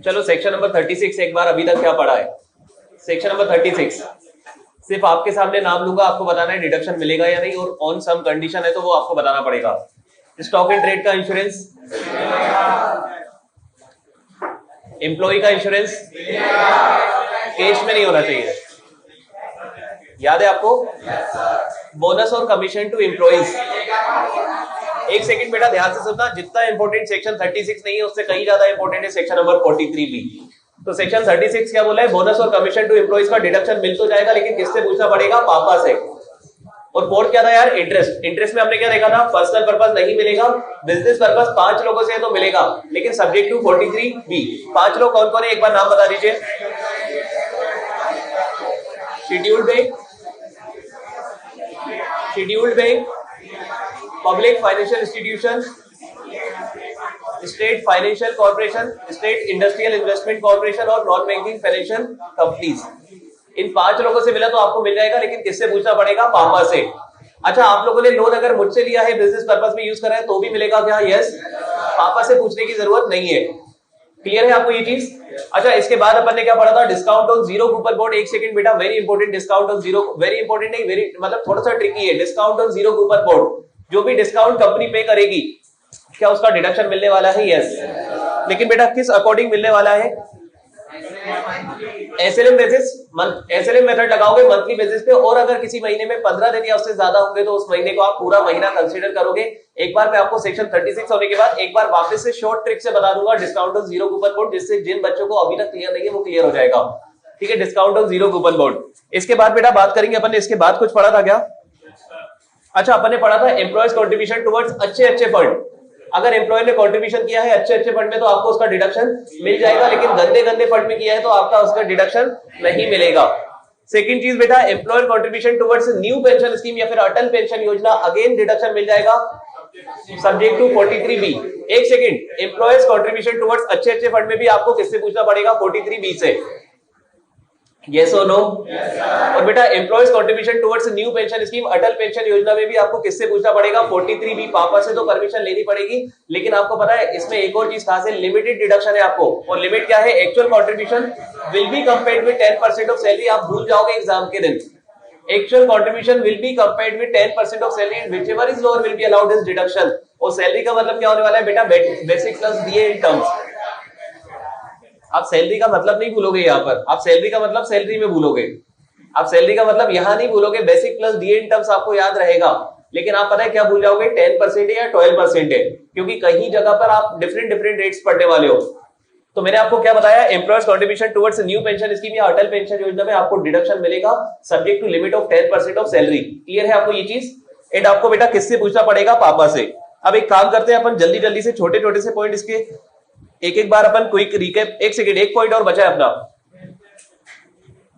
चलो section number 36 एक बार अभी तक क्या पढ़ा है। सेक्शन नंबर 36 सिर्फ आपके सामने नाम लूंगा, आपको बताना है डिडक्शन मिलेगा या नहीं, और ऑन सम कंडीशन है तो वो आपको बताना पड़ेगा। स्टॉक एंड ट्रेड का इंश्योरेंस, एम्प्लॉय का इंश्योरेंस कैश में नहीं होना चाहिए, याद है आपको। बोनस और कमीशन टू एम्प्लॉइज, एक सेकंड बेटा ध्यान से सुनना, जितना इंपॉर्टेंट सेक्शन 36 नहीं है उससे कहीं ज्यादा इंपॉर्टेंट है सेक्शन नंबर 43 भी। तो सेक्शन 36 क्या बोला है, बोनस और कमीशन टू एम्प्लॉइज का डिडक्शन मिल तो जाएगा लेकिन किससे पूछना पड़ेगा, पापा से। और फोर्थ क्या था यार, इंटरेस्ट। इंटरेस्ट में हमने क्या देखा था, पर्सनल पर्पस नहीं मिलेगा, बिजनेस पर्पस 5 लोगों से है तो मिलेगा, लेकिन सब्जेक्ट टू 43B। 5 लोग कौन कौन है, एक बार नाम बता दीजिए। Scheduled bank, scheduled bank, public financial institution, state financial corporation, state industrial investment corporation और नॉन बैंकिंग फाइनेंशियल कंपनीज। इन 5 लोगों से मिला तो आपको मिल जाएगा, लेकिन किससे पूछना पड़ेगा, पापा से। अच्छा, आप लोगों ने लोन अगर मुझसे लिया है, बिजनेस पर्पस में यूज करा है तो भी मिलेगा क्या, यस। पापा से पूछने की जरूरत नहीं है। क्लियर है आपको ये चीज। अच्छा, इसके बाद अपन ने क्या पढ़ा था, discount on zero coupon code. एक सेकंड बेटा, very important, discount on zero, very important नहीं, वेरी मतलब थोड़ा सा ट्रिकी है। Discount on zero coupon code, जो भी डिस्काउंट कंपनी पे करेगी क्या उसका डिडक्शन मिलने वाला है, यस। लेकिन बेटा किस अकॉर्डिंग मिलने वाला है, एसएलएम बेसिस, एसएलएम मेथड लगाओगे मंथली बेसिस पे, और अगर किसी महीने में 15 दिन या उससे ज्यादा होंगे तो उस महीने को आप पूरा महीना कंसीडर करोगे। एक बार मैं आपको सेक्शन 36 होने के बाद एक बार वापस से शॉर्ट ट्रिक से बता दूंगा discount on zero coupon code, जिससे जिन बच्चों को अभी तक क्लियर नहीं है वो क्लियर हो जाएगा। ठीक है, discount on zero coupon code. इसके बाद बेटा बात करेंगे अपन ने, इसके बाद कुछ पढ़ा था क्या। अच्छा, अपन ने पढ़ा था एम्प्लॉयज कंट्रीब्यूशन टुवर्ड्स अच्छे फंड। अगर एम्प्लॉय ने कंट्रीब्यूशन किया है अच्छे फंड में तो आपको उसका डिडक्शन मिल जाएगा, लेकिन गंदे फंड में किया है तो आपका उसका डिडक्शन नहीं मिलेगा। सेकंड चीज बेटा, employer contribution towards new pension scheme या फिर अटल पेंशन योजना, अगेन डिडक्शन मिल जाएगा सब्जेक्ट टू 43B। एक सेकंड, एम्प्लॉयर्स कंट्रीब्यूशन टुवर्ड्स अच्छे फंड में भी आपको किससे पूछना पड़ेगा, 43B से, यस और नो। और बेटा employees contribution towards new pension scheme, Atal pension Yojana में भी आपको किससे पूछना पड़ेगा, 43B। पापा से तो परमिशन लेनी पड़ेगी, लेकिन आपको पता है इसमें एक और चीज खास है, लिमिटेड डिडक्शन है आपको। और लिमिट क्या है, actual contribution will be compared with 10% of salary. आप भूल जाओगे एग्जाम के दिन, actual contribution will be compared with 10% of salary and whichever is lower will be allowed as deduction. और सैलरी का मतलब क्या होने वाला है बेटा, basic plus DA in terms. आप सैलरी का मतलब नहीं भूलोगे यहाँ पर, आप सैलरी का मतलब सैलरी में भूलोगे, आप सैलरी का मतलब यहाँ नहीं भूलोगे, basic plus DA in terms आपको याद रहेगा। लेकिन आप पता है क्या भूल जाओगे, 10% है या 12% है, क्योंकि कहीं जगह पर आप डिफरेंट रेट्स पढ़ने वाले हो। तो मैंने आपको क्या बताया, employers contribution towards new pension scheme या अटल पेंशन योजना में आपको डिडक्शन मिलेगा subject to limit of 10% of salary. Clear है आपको ये चीज। एंड आपको बेटा किससे पूछना पड़ेगा, पापा से। अब एक काम करते हैं अपन, जल्दी से छोटे से पॉइंट इसके एक बार अपन क्विक रिकैप। एक सेकंड, एक पॉइंट और बचा है अपना।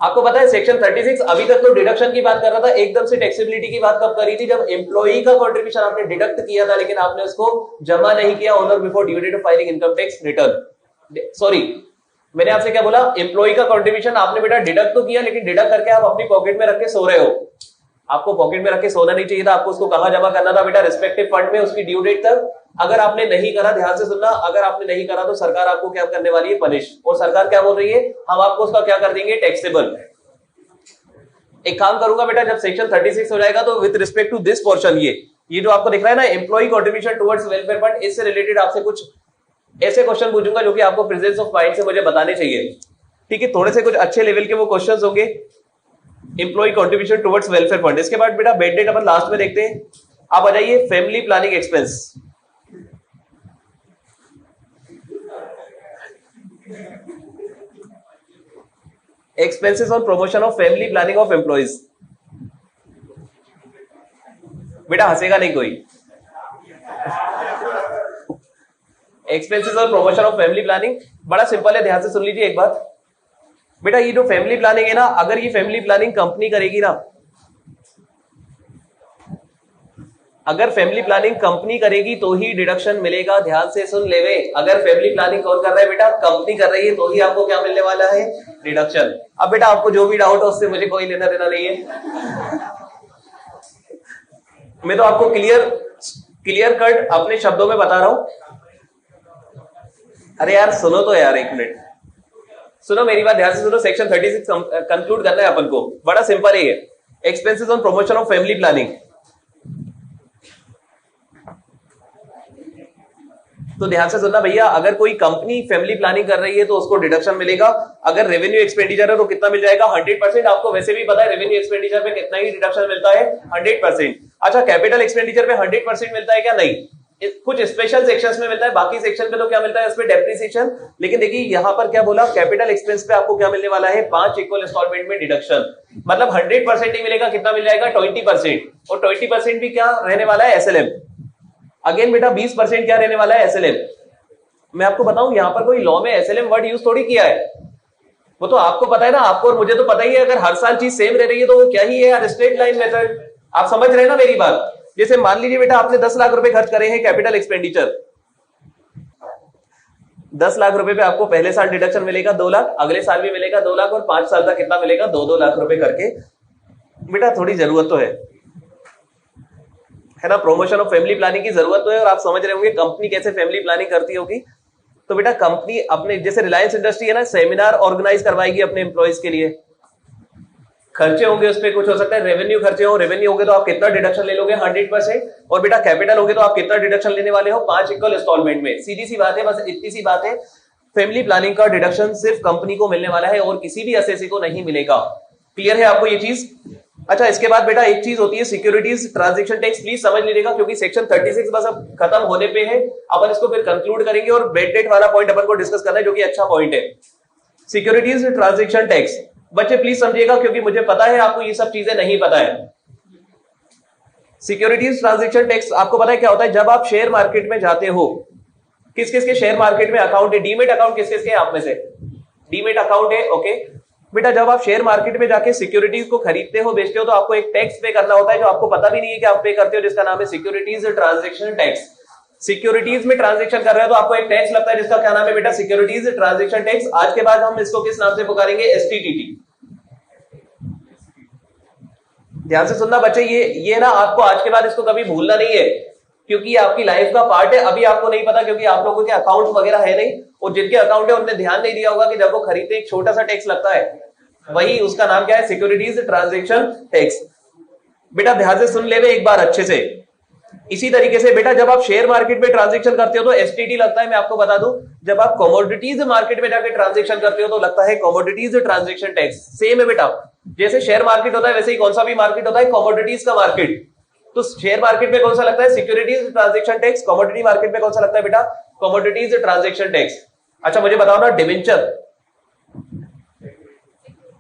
आपको पता है सेक्शन 36 अभी तक तो डिडक्शन की बात कर रहा था, एकदम से टैक्सेबिलिटी की बात कब करी थी, जब एम्प्लॉई का कंट्रीब्यूशन आपने डिडक्ट किया था लेकिन आपने उसको जमा नहीं किया ऑन और before due date of filing income tax return. Sorry, मैंने आपसे क्या बोला, एम्प्लॉई का कंट्रीब्यूशन आपने बेटा डिडक्ट तो किया, लेकिन डिडक्ट करके आप अपनी पॉकेट में रख के सो रहे हो। आपको पॉकेट में रख के सोना नहीं चाहिए था, आपको उसको कहां जमा करना था बेटा, रिस्पेक्टिव फंड में उसकी ड्यू डेट तक। अगर आपने नहीं करा, ध्यान से सुनना, अगर आपने नहीं करा तो सरकार आपको क्या करने वाली है, पनिश। और सरकार क्या बोल रही है, हम आपको उसका क्या कर देंगे, टैक्सेबल। एक काम करूंगा बेटा, जब सेक्शन 36 हो जाएगा तो with respect to this portion, ये जो आपको दिख रहा है ना, employee contribution towards welfare fund, इससे रिलेटेड आपसे कुछ ऐसे क्वेश्चन पूछूंगा जो कि आपको प्रेजेंस ऑफ माइंड से मुझे बताने चाहिए। ठीक है, थोड़े से कुछ अच्छे लेवल के वो क्वेश्चंस होंगे। Employee contribution towards welfare fund, इसके बाद बेटा बेड डेट अपन लास्ट में देखते हैं। आप आ जाइए, family planning expense. Expenses on promotion of family planning of employees. बेटा हंसेगा नहीं कोई। Expenses on promotion of family planning बड़ा सिंपल है, ध्यान से सुन लीजिए एक बात बेटा। ये जो फैमिली प्लानिंग है ना, अगर ये फैमिली प्लानिंग कंपनी करेगी ना, अगर फैमिली प्लानिंग कंपनी करेगी तो ही डिडक्शन मिलेगा। ध्यान से सुन लेवे, अगर फैमिली प्लानिंग कौन कर रहा है बेटा, कंपनी कर रही है, तो ही आपको क्या मिलने वाला है, डिडक्शन। अब बेटा आपको जो भी डाउट हो उससे मुझे कोई लेना देना नहीं है। मैं तो आपको क्लियर कट अपने शब्दों में बता रहा हूं। अरे यार सुनो तो यार एक मिनट, सुनो मेरी बात ध्यान से सुनो, सेक्शन 36 कंक्लूड करना है अपन को, बड़ा सिंपल है ये। Expenses on promotion of family planning. तो ध्यान से सुनना भैया, अगर कोई कंपनी फैमिली प्लानिंग कर रही है तो उसको डिडक्शन मिलेगा। अगर रेवेन्यू एक्सपेंडिचर है तो कितना मिल जाएगा? 100%। आपको वैसे भी पता है रेवेन्यू एक्सपेंडिचर पे कितना ही डिडक्शन मिलता है? 100%। अच्छा, कैपिटल एक्सपेंडिचर पे 100% मिलता है क्या? नहीं, कुछ स्पेशल सेक्शंस में मिलता है, बाकी सेक्शन पे तो क्या मिलता है? उसमें डेप्रिसिएशन। लेकिन देखिए यहां पर क्या बोला, कैपिटल एक्सपेंस पे आपको क्या मिलने वाला है? 5 इक्वल इंस्टॉलमेंट में डिडक्शन। मतलब 100% ही मिलेगा, कितना मिल जाएगा? 20%। और 20% भी क्या रहने वाला है? एसएलएम। अगेन बेटा 20% क्या रहने वाला है? एसएलएम। मैं आपको बताऊं, यहां पर कोई लॉ में एसएलएम वर्ड यूज थोड़ी किया है, वो तो आपको पता है ना, आपको और मुझे तो पता ही है। अगर हर साल चीज सेम रह रही है तो वो क्या ही है यार, स्ट्रेट लाइन मेथड। आप समझ रहे हैं ना मेरी बात? जैसे मान लीजिए बेटा आपने 10 लाख रुपए खर्च करे हैं कैपिटल एक्सपेंडिचर, 10 लाख रुपए पे आपको पहले साल डिडक्शन मिलेगा 2 लाख, अगले साल भी मिलेगा 2 लाख, और 5 साल तक कितना मिलेगा? 2-2 लाख रुपए करके। बेटा थोड़ी जरूरत तो है ना, प्रमोशन ऑफ फैमिली प्लानिंग की जरूरत तो है। और आप समझ रहे होंगे कंपनी कैसे फैमिली प्लानिंग करती होगी। तो बेटा कंपनी अपने, जैसे रिलायंस इंडस्ट्री है ना, सेमिनार ऑर्गेनाइज करवाएगी अपने एम्प्लॉइज के लिए, खर्चे होंगे उस पर, कुछ हो सकता है रेवेन्यू खर्चे हो, रेवेन्यू होंगे तो आप कितना डिडक्शन ले लोगे? 100%। और बेटा कैपिटल होंगे तो आप कितना डिडक्शन लेने वाले हो? 5 इक्वल इंस्टॉलमेंट में। सीधी सी बात है, बस इतनी सी बात है। फैमिली प्लानिंग का डिडक्शन सिर्फ कंपनी को मिलने वाला है और किसी भी एसएससी को नहीं मिलेगा। क्लियर है आपको ये चीज? अच्छा, इसके बाद बेटा एक चीज होती है सिक्योरिटीज ट्रांजैक्शन टैक्स, प्लीज समझ लीजिएगा क्योंकि सेक्शन 36 बस अब खत्म होने पे है, अपन इसको फिर कंक्लूड करेंगे। और बेड डेट वाला पॉइंट अपन को डिस्कस करना है जो कि अच्छा पॉइंट है। सिक्योरिटीज ट्रांजैक्शन टैक्स बच्चे प्लीज समझिएगा, क्योंकि मुझे पता है आपको ये सब चीजें नहीं पता है। सिक्योरिटीज ट्रांजैक्शन टैक्स आपको पता है क्या होता है? जब आप शेयर मार्केट में जाते हो, किस किस के शेयर मार्केट में अकाउंट है? डीमेट अकाउंट किस किस के? आप में से डीमेट अकाउंट है, ओके। बेटा जब आप शेयर मार्केट में जाके सिक्योरिटीज को खरीदते हो, बेचते हो, तो आपको एक टैक्स पे करना होता है जो आपको पता भी नहीं है कि आप पे करते हो, जिसका नाम है सिक्योरिटीज ट्रांजैक्शन टैक्स। सिक्योरिटीज में ट्रांजैक्शन कर रहे हो तो आपको एक टैक्स लगता है जिसका क्या नाम है बेटा? Securities transaction tax. आज के बाद हम इसको किस नाम से पुकारेंगे? एसटीटीटी। ध्यान से सुनना बच्चे, ये ना आपको आज के बाद इसको कभी भूलना नहीं है, क्योंकि ये आपकी लाइफ का पार्ट है। अभी आपको नहीं पता क्योंकि आप लोगों के अकाउंट वगैरह है नहीं, और जिनके अकाउंट है उन्होंने ध्यान नहीं दिया होगा कि जब वो खरीदते एक छोटा सा टैक्स लगता है, वही उसका नाम क्या है? Securities transaction tax. बेटा ध्यान से सुन ले एक बार अच्छे से। इसी तरीके से बेटा जब आप शेयर मार्केट में ट्रांजैक्शन करते हो तो एसटीटी लगता है। मैं आपको बता दूं, जब आप कमोडिटीज मार्केट में जाकर ट्रांजैक्शन करते हो तो लगता है कमोडिटीज ट्रांजैक्शन टैक्स। सेम है बेटा, जैसे शेयर मार्केट होता है वैसे ही कौन सा भी मार्केट होता है? कमोडिटीज का मार्केट। तो शेयर मार्केट में कौन सा लगता है? Securities transaction tax. Commodity market में कौन सा लगता है बेटा? Commodities transaction tax. अच्छा मुझे बताओ ना, डिवेंचर,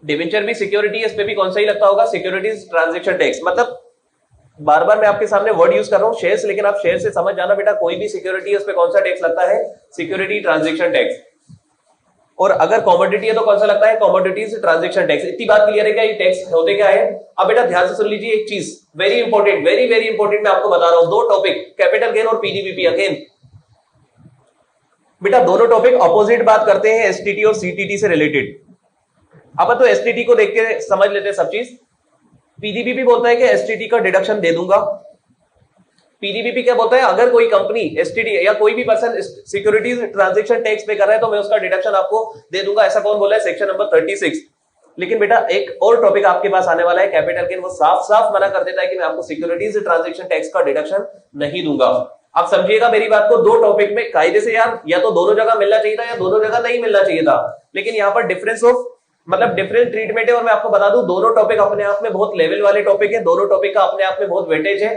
डिवेंचर भी सिक्योरिटी है, इस पे भी कौन सा ही लगता होगा? Securities transaction tax. मतलब बार बार मैं आपके सामने वर्ड यूज कर रहा हूं शेयर्स, लेकिन आप शेयर से समझ जाना बेटा, कोई भी सिक्योरिटी है उस पे कौन सा टैक्स लगता है? Security transaction tax. और अगर कमोडिटी है तो कौन सा लगता है? Commodities transaction tax. इतनी बात क्लियर है क्या? ये टैक्स होते क्या है? अब बेटा ध्यान से सुन लीजिए एक चीज, very important, very very important मैं आपको बता रहा हूं। दो टॉपिक, कैपिटल गेन और पीजीबीपी। अगेन बेटा दोनों टॉपिक अपोजिट बात करते हैं, एसटीटी और सीटीटी से रिलेटेड। अब तो एसटीटी को देख के समझ लेते हैं सब चीज। पीजीबीपी बोलता है कि एसटीटी का डिडक्शन दे दूंगा। पीजीबीपी क्या बोलता है? अगर कोई कंपनी एसटीटी या कोई भी पर्सन सिक्योरिटीज ट्रांजैक्शन टैक्स पे कर रहा है तो मैं उसका डिडक्शन आपको दे दूंगा। ऐसा कौन बोला है? Section number 36। लेकिन बेटा एक और टॉपिक आपके पास आने वाला है, कैपिटल गेन। वो साफ साफ मना कर देता है कि मैं आपको सिक्योरिटीज ट्रांजैक्शन टैक्स का डिडक्शन नहीं दूंगा। आप समझिएगा मेरी बात को, दो टॉपिक में कायदे से यार या तो दोनों जगह मिलना चाहिए था या दोनों जगह नहीं मिलना चाहिए था, लेकिन यहाँ पर डिफरेंस ऑफ मतलब डिफरेंट ट्रीटमेंट है। और मैं आपको बता दूं दोनों टॉपिक अपने आप में बहुत लेवल वाले टॉपिक है, दोनों टॉपिक का अपने आप में बहुत वेटेज है,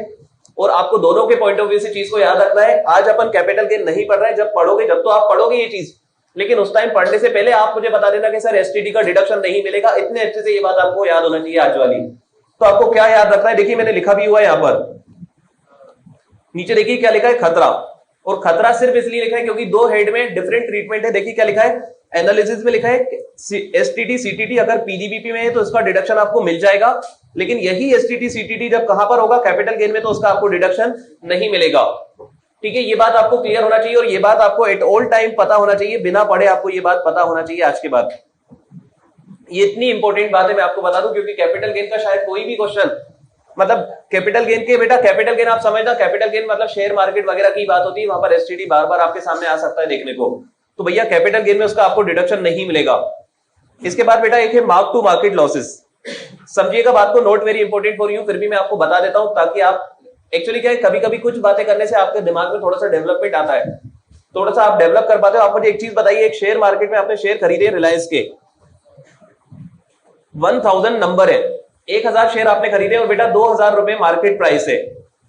और आपको दोनों के पॉइंट ऑफ व्यू से चीज को याद रखना है। आज अपन कैपिटल गेन नहीं पढ़ रहे हैं, जब पढ़ोगे, जब तो आप पढ़ोगे ये चीज, लेकिन उस टाइम पढ़ने से पहले आप मुझे बता देना कि सर एसटीटी का डिडक्शन नहीं मिलेगा। इतने अच्छे से ये बात आपको याद होना चाहिए आज वाली। तो आपको क्या याद रखना है? देखिए मैंने लिखा भी हुआ है यहाँ पर नीचे, देखिए क्या लिखा है? खतरा। और खतरा सिर्फ इसलिए लिखा है क्योंकि दो हेड में डिफरेंट ट्रीटमेंट है। देखिए क्या लिखा है? एनालिसिस में लिखा है एसटीटी सीटीटी अगर पीजीबीपी में है तो इसका डिडक्शन आपको मिल जाएगा, लेकिन यही एसटीटी सीटीटी जब कहां पर होगा? कैपिटल गेन में, तो उसका आपको डिडक्शन नहीं मिलेगा। ठीक है, ये बात आपको क्लियर होना चाहिए, और ये बात आपको एट ऑल टाइम पता होना चाहिए, बिना पढ़े आपको ये बात पता होना चाहिए आज के बाद। ये इतनी इंपॉर्टेंट बात है, मैं आपको बता दूं, क्योंकि कैपिटल गेन का शायद कोई भी क्वेश्चन, मतलब कैपिटल गेन के बेटा, कैपिटल गेन आप समझना, कैपिटल गेन मतलब शेयर मार्केट वगैरह की बात होती है, वहां पर एसटीटी बार बार आपके सामने आ सकता है देखने को। तो भैया कैपिटल गेन में उसका आपको डिडक्शन नहीं मिलेगा। इसके बाद बेटा एक है मार्क टू मार्केट लॉसेस। समझिएगा बात को, note very important for you, फिर भी मैं आपको बता देता हूं ताकि आप एक्चुअली क्या है, कभी कभी कुछ बातें करने से आपके दिमाग में थोड़ा सा डेवलपमेंट आता है, थोड़ा सा आप डेवलप कर पाते हो। आप मुझे एक चीज बताइए, एक शेयर मार्केट में आपने शेयर खरीदे रिलायंस के, 1000 नंबर है, 1000 शेयर आपने खरीदे और बेटा 2000 रुपए मार्केट प्राइस है,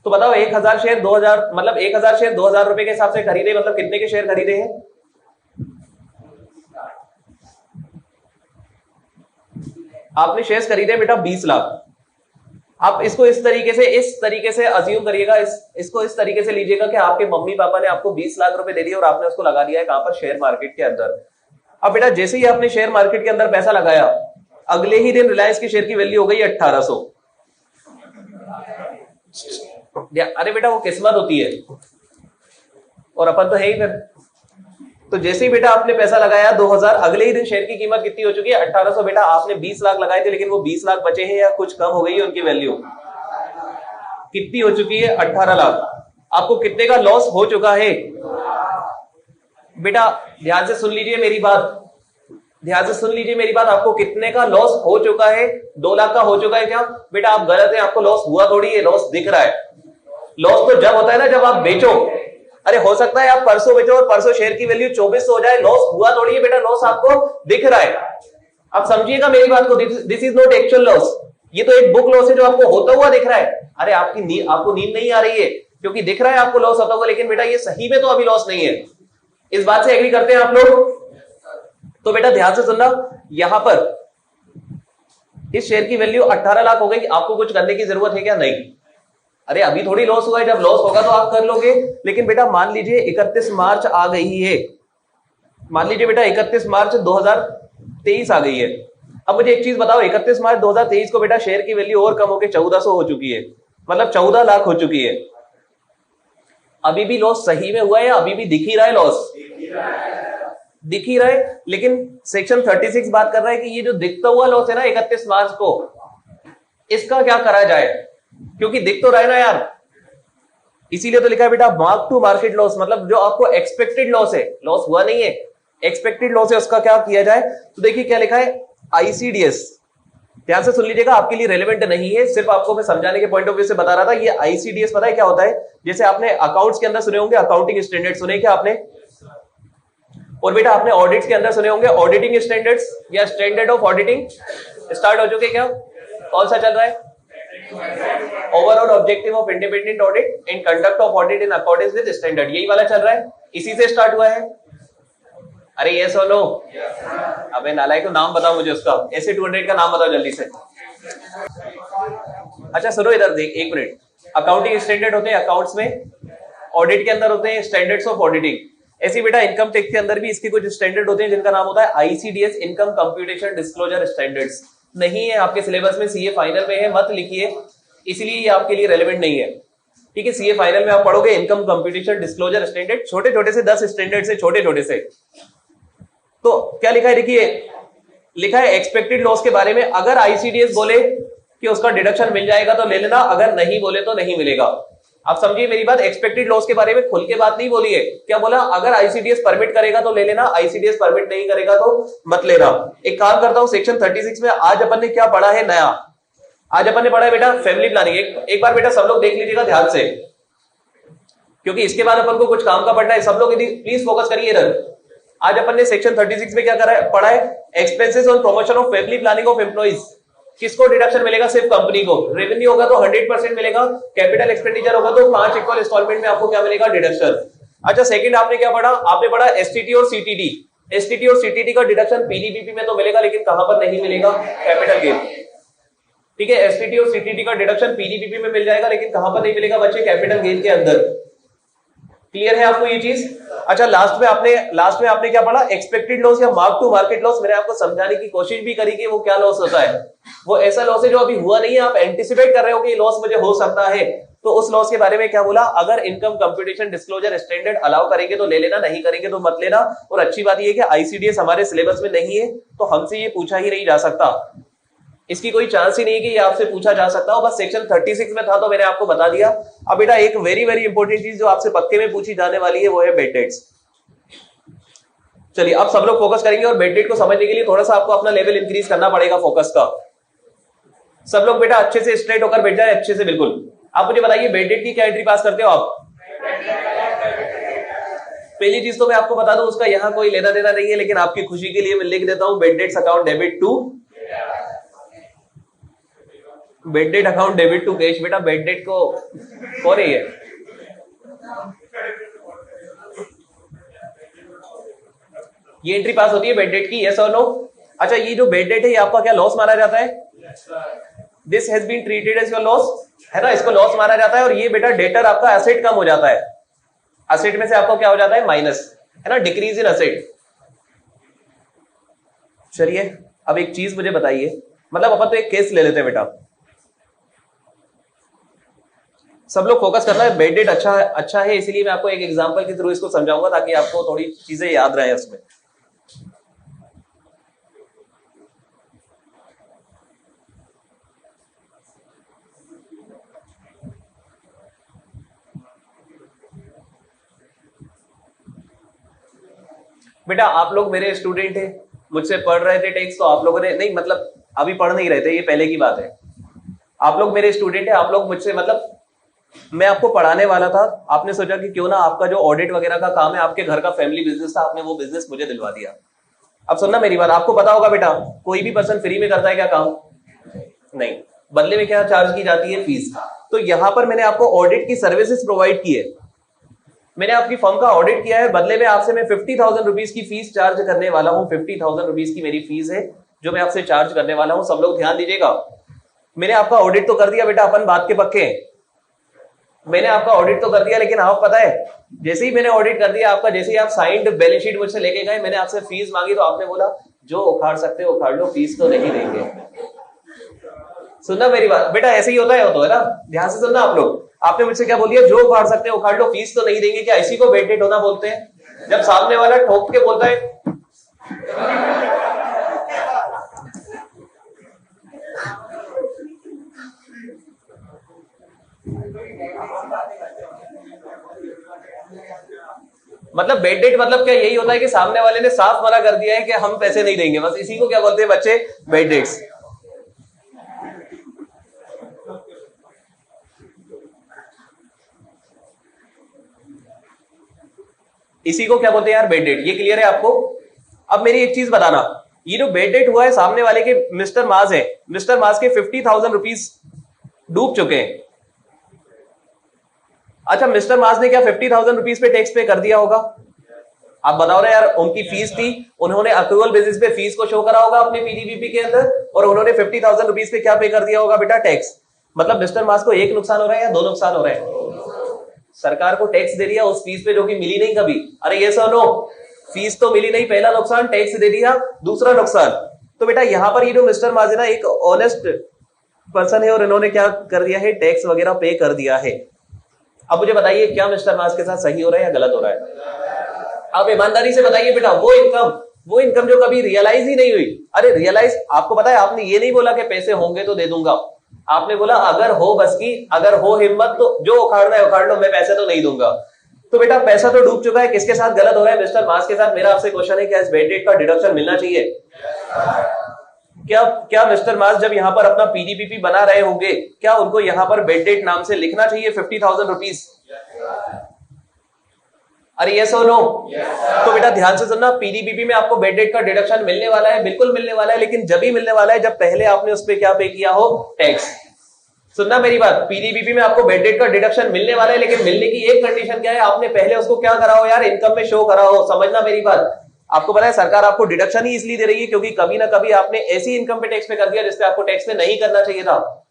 तो बताओ 1000 शेयर 2000 मतलब 1000 शेयर 2000 रुपए के हिसाब से खरीदे, मतलब कितने के शेयर खरीदे हैं? आपने शेयर्स खरीदे बेटा 20 लाख। आप इसको इस तरीके से अज्यूम करिएगा, इसको इस तरीके से लीजिएगा कि आपके मम्मी पापा ने आपको 20 लाख रुपए दे दिए और आपने उसको लगा दिया है कहां पर? शेयर मार्केट के अंदर। अब बेटा जैसे ही आपने शेयर मार्केट के अंदर पैसा लगाया, अगले ही दिन रिलायंस की शेयर की वैल्यू हो गई 1800। अरे बेटा वो किस्मत होती है और अपन तो है ही फिर। तो जैसे ही बेटा आपने पैसा लगाया 2000, अगले ही दिन शेयर की कीमत कितनी हो चुकी है? 1800। बेटा आपने 20 लाख लगाए थे लेकिन वो 20 लाख बचे हैं या कुछ कम हो गई है उनकी वैल्यू? कितनी हो चुकी है? 18 लाख। आपको कितने का लॉस हो चुका है? बेटा ध्यान से सुन लीजिए मेरी बात, ध्यान से सुन लीजिए मेरी बात, आपको कितने का लॉस हो चुका है? 2 लाख का हो चुका है क्या? बेटा आप गलत है, आपको लॉस हुआ थोड़ी है, लॉस दिख रहा है। लॉस तो जब होता है ना जब आप बेचो। अरे हो सकता है आप परसों बेचो और परसों शेयर की वैल्यू 2400 हो जाए, लॉस हुआ थोड़ी है बेटा, लॉस आपको दिख रहा है। आप समझिएगा मेरी बात को, this is not actual loss, ये तो एक बुक लॉस है जो आपको होता हुआ दिख रहा है। अरे आपको नींद नहीं आ रही है क्योंकि दिख रहा है आपको लॉस होता हुआ, लेकिन बेटा ये सही में तो अभी लॉस नहीं है। इस बात से एग्री करते हैं आप लोग? तो बेटा ध्यान से सुनना, यहां पर इस शेयर की वैल्यू 18 लाख हो गई, आपको कुछ करने की जरूरत है क्या? नहीं। अरे अभी थोड़ी लॉस हुआ है, जब लॉस होगा तो आप कर लोगे। लेकिन बेटा मान लीजिए 31 मार्च आ गई है, मान लीजिए बेटा 31 मार्च 2023 आ गई है। अब मुझे एक चीज बताओ, 31 मार्च 2023 को बेटा शेयर की वैल्यू और कम होकर 1400 हो चुकी है, मतलब 14 लाख हो चुकी है। अभी भी लॉस सही में हुआ है या अभी भी दिख ही रहा है लॉस? दिख ही रहा है। लेकिन सेक्शन 36 बात कर रहा है कि ये जो दिखता हुआ लॉस है ना 31 मार्च को, इसका क्या करा जाए? क्योंकि दिख तो रहा है ना यार, इसीलिए तो लिखा है बेटा मार्क टू मार्केट लॉस, मतलब जो आपको एक्सपेक्टेड लॉस है, लॉस हुआ नहीं है, एक्सपेक्टेड लॉस है, उसका क्या किया जाए? तो देखिए क्या लिखा है, आईसीडीएस। ध्यान से सुन लीजिएगा, आपके लिए रेलेवेंट नहीं है, सिर्फ आपको मैं समझाने के पॉइंट ऑफ व्यू से बता रहा था। ये आईसीडीएस पता है क्या होता है? जैसे आपने अकाउंट्स के अंदर सुने होंगे अकाउंटिंग स्टैंडर्ड, सुने क्या आपने? और बेटा आपने ऑडिट्स के अंदर सुने होंगे ऑडिटिंग स्टैंडर्ड्स या स्टैंडर्ड ऑफ ऑडिटिंग। स्टार्ट हो चुके क्या? कौन सा चल रहा है? Overall objective of independent audit in conduct of audit in accordance with standard, यही वाला चल रहा है, इसी से स्टार्ट हुआ है। अरे ये सुनो, अबे नालायक को नाम बताओ मुझे उसका, ऐसे 200 का नाम बताओ जल्दी से। अच्छा सुनो इधर देख, एक मिनट। अकाउंटिंग स्टैंडर्ड होते हैं अकाउंट्स में, ऑडिट के अंदर होते हैं स्टैंडर्ड्स ऑफ ऑडिटिंग। ऐसे बेटा इनकम टैक्स के अंदर भी इसके कुछ स्टैंडर्ड होते हैं जिनका नाम होता है ICDS, income computation disclosure standards. नहीं है आपके सिलेबस में, सीए फाइनल में है, मत लिखिए, इसलिए ये आपके लिए रेलेवेंट नहीं है। ठीक है, सीए फाइनल में आप पढ़ोगे इनकम कंप्यूटेशन डिस्क्लोजर स्टैंडर्ड, छोटे छोटे से 10 स्टैंडर्ड से, छोटे छोटे से। तो क्या लिखा है देखिए, लिखा है एक्सपेक्टेड लॉस के बारे में, अगर आईसीडीएस बोले कि उसका डिडक्शन मिल जाएगा तो ले लेना, अगर नहीं बोले तो नहीं मिलेगा। आप समझिए मेरी बात, एक्सपेक्टेड लॉस के बारे में खुल के बात नहीं बोली है। क्या बोला? अगर आईसीडीएस परमिट करेगा तो ले लेना, आईसीडीएस परमिट नहीं करेगा तो मत लेना। एक काम करता हूं, सेक्शन 36 में आज अपन ने क्या पढ़ा है नया? आज अपन ने पढ़ा है बेटा फैमिली प्लानिंग। एक बार बेटा सब लोग देख लीजिएगा ध्यान से, क्योंकि इसके बाद अपन को कुछ काम का पढ़ना है। सब लोग प्लीज फोकस करिए इधर। आज अपन ने सेक्शन 36 में क्या पढ़ा है? Expenses on promotion of family planning of employees. किसको डिडक्शन मिलेगा? सिर्फ कंपनी को। रेवेन्यू होगा तो 100% मिलेगा, कैपिटल एक्सपेंडिचर होगा तो 5 इक्वल इंस्टॉलमेंट में आपको क्या मिलेगा? डिडक्शन। अच्छा सेकंड आपने क्या पढ़ा? आपने पढ़ा एसटीटी और सीटीडी। एसटीटी और सीटीडी का डिडक्शन पीजीबीपी में तो मिलेगा, लेकिन कहां पर नहीं मिलेगा? Capital gain. ठीक है, एसटीटी और सीटीडी का डिडक्शन पीजीबीपी में मिल जाएगा, लेकिन कहां पर नहीं मिलेगा बच्चे? कैपिटल गेन के अंदर। क्लियर है आपको ये चीज? अच्छा लास्ट में आपने क्या पढ़ा? एक्सपेक्टेड लॉस या मार्क टू मार्केट लॉस। मैंने आपको समझाने की कोशिश भी करी कि वो क्या लॉस होता है। वो ऐसा लॉस है जो अभी हुआ नहीं है, आप एंटिसिपेट कर रहे हो कि ये लॉस मुझे हो सकता है, तो उस लॉस के बारे में क्या बोला? अगर income computation disclosure standard allow करेंगे तो ले लेना, नहीं करेंगे तो मत लेना। और अच्छी बात ये कि आईसीडीएस हमारे सिलेबस में नहीं है, तो हमसे ये पूछा ही नहीं जा सकता, इसकी कोई चांस ही नहीं है कि ये आपसे पूछा जा सकता हो। बस सेक्शन 36 में था तो मैंने आपको बता दिया। अब बेटा एक वेरी वेरी इंपॉर्टेंट चीज जो आपसे पक्के में पूछी जाने वाली है वो है बेड डेट्स। चलिए अब सब लोग फोकस करेंगे और बेड डेट को समझने के लिए थोड़ा सा आपको अपना लेवल इंक्रीज करना पड़ेगा फोकस का। सब लोग बेटा अच्छे से स्ट्रेट होकर बैठ जाए, अच्छे से बिल्कुल। आप मुझे बताइए बेड डेट की क्या एंट्री पास करते हो आप? पहली चीज तो मैं आपको बता दूं, उसका यहां कोई लेना देना नहीं है, लेकिन आपकी खुशी के लिए मैं लिख देता हूं bad debts account debit to, bad debt account debit to cash. बेटा बेड डेट को कौन है ये? ये एंट्री पास होती है बेड डेट की, यस और नो? अच्छा ये जो बेड डेट है ये आपका क्या लॉस माना जाता है? This has been treated as your loss, है ना, इसको लॉस माना जाता है। और ये बेटा डेटर आपका एसेट कम हो जाता है, एसेट में से आपको क्या हो जाता है? माइनस, है ना, डिक्रीज इन एसेट। चलिए अब एक चीज मुझे बताइए, मतलब अपन तो एक केस ले लेते हैं बेटा, सब लोग फोकस करना है। बेड डेट अच्छा है, इसीलिए मैं आपको एक एग्जांपल के थ्रू इसको समझाऊंगा ताकि आपको थोड़ी चीजें याद रहे उसमें। बेटा आप लोग मेरे स्टूडेंट हैं, मुझसे पढ़ रहे थे टैक्स, तो आप लोगों ने नहीं, मतलब अभी पढ़ नहीं रहे थे, ये पहले की बात है। आप लोग मेरे स्टूडेंट हैं, आप लोग मुझसे, मतलब मैं आपको पढ़ाने वाला था, आपने सोचा कि क्यों ना आपका जो ऑडिट वगैरह का काम है, आपके घर का फैमिली बिजनेस था, आपने वो बिजनेस मुझे दिलवा दिया। अब सुनना मेरी बात, आपको पता होगा बेटा कोई भी पर्सन फ्री में करता है क्या काम? नहीं, बदले में क्या चार्ज की जाती है? फीस। तो यहां पर मैंने आपको ऑडिट की सर्विसेज प्रोवाइड की है, मैंने आपकी फर्म का ऑडिट किया है, बदले में आपसे मैं 50,000 रुपीज की फीस चार्ज करने वाला हूं। 50,000 रुपीज की मेरी फीस है जो मैं आपसे चार्ज करने वाला हूं। सब लोग ध्यान दीजिएगा, मैंने आपका ऑडिट तो कर दिया बेटा, अपन बात के पक्के हैं, मैंने आपका ऑडिट तो कर दिया, लेकिन आप पता है जैसे ही मैंने ऑडिट कर दिया आपका, जैसे ही आप साइंड बैलेंस शीट मुझसे लेके गए, मैंने आपसे फीस मांगी तो आपने बोला जो उखाड़ सकते हो उखाड़ लो, फीस तो नहीं देंगे। सुनना मेरी बात बेटा, ऐसे ही होता है, वो तो है ना, ध्यान से सुनना आप लोग। आपने मुझसे क्या बोल दिया? जो उखाड़ सकते हो उखाड़ लो, फीस तो नहीं देंगे। क्या इसी को बेड डेट होना बोलते हैं? जब सामने वाला ठोक के बोलता है मतलब बेड डेट मतलब क्या यही होता है कि सामने वाले ने साफ मना कर दिया है कि हम पैसे नहीं देंगे, बस इसी को क्या बोलते हैं बच्चे? Bad debts. इसी को क्या बोलते हैं यार? Bed date. ये क्लियर है आपको? अब मेरी एक चीज बताना, ये जो बेड डेट हुआ है, सामने वाले के मिस्टर माज है, मिस्टर माज के 50,000 रुपीज डूब चुके हैं। अच्छा मिस्टर माज ने क्या 50,000 रुपीज पे टैक्स पे कर दिया होगा? आप बताओ ना यार, उनकी फीस थी, उन्होंने अक्रूवल बेसिस पे फीस को शो करा होगा अपने पीजीबीपी के अंदर, और उन्होंने 50,000 रुपीज पे क्या पे कर दिया होगा बेटा? टैक्स। मतलब मिस्टर माज को एक नुकसान हो रहा है या दो नुकसान हो रहे हैं? सरकार को टैक्स दे दिया उस फीस पे जो कि मिली नहीं कभी। अरे ये सो नो, फीस तो मिली नहीं, पहला नुकसान, टैक्स दे दिया दूसरा नुकसान। तो बेटा यहां पर ये जो मिस्टर माज है ना, एक ऑनेस्ट पर्सन है और इन्होंने क्या कर दिया है? टैक्स वगैरह पे कर दिया है। अब मुझे बताइए क्या मिस्टर माज के साथ सही हो रहा है या गलत हो रहा है? आप ईमानदारी से बताइए बेटा, वो इनकम जो कभी रियलाइज ही नहीं हुई। अरे रियलाइज, आपको पता है आपने ये नहीं बोला कि पैसे होंगे तो दे दूंगा, आपने बोला अगर हो बस की, अगर हो हिम्मत तो जो उखाड़ना है उखाड़ लो, मैं पैसे तो नहीं दूंगा। तो बेटा पैसा तो डूब चुका है, किसके साथ गलत हो रहा है? मिस्टर मास के साथ। मेरा आपसे क्वेश्चन है, क्या इस बेड डेट का डिडक्शन मिलना चाहिए? क्या मिस्टर मास जब यहां पर अपना पीजीबीपी बना रहे होंगे, क्या उनको यहां पर बेड डेट नाम से लिखना चाहिए 50,000 रुपीज? अरे यस और नो? तो बेटा ध्यान से सुनना, पीजीबीपी में आपको बेड डेट का डिडक्शन मिलने वाला है, बिल्कुल मिलने वाला है, लेकिन जब ही मिलने वाला है जब पहले आपने उस पर क्या पे किया हो? टैक्स। सुनना मेरी बात, पीजीबीपी में आपको बेड डेट का डिडक्शन मिलने वाला है, लेकिन मिलने की एक कंडीशन क्या है? आपने पहले उसको क्या करा हो यार? इनकम में शो करा हो। समझना मेरी बात, आपको पता है सरकार आपको डिडक्शन ही इसलिए दे रही है क्योंकि कभी ना कभी आपने ऐसी इनकम पे टैक्स पे कर दिया जिसपे आपको टैक्स पे नहीं करना चाहिए था।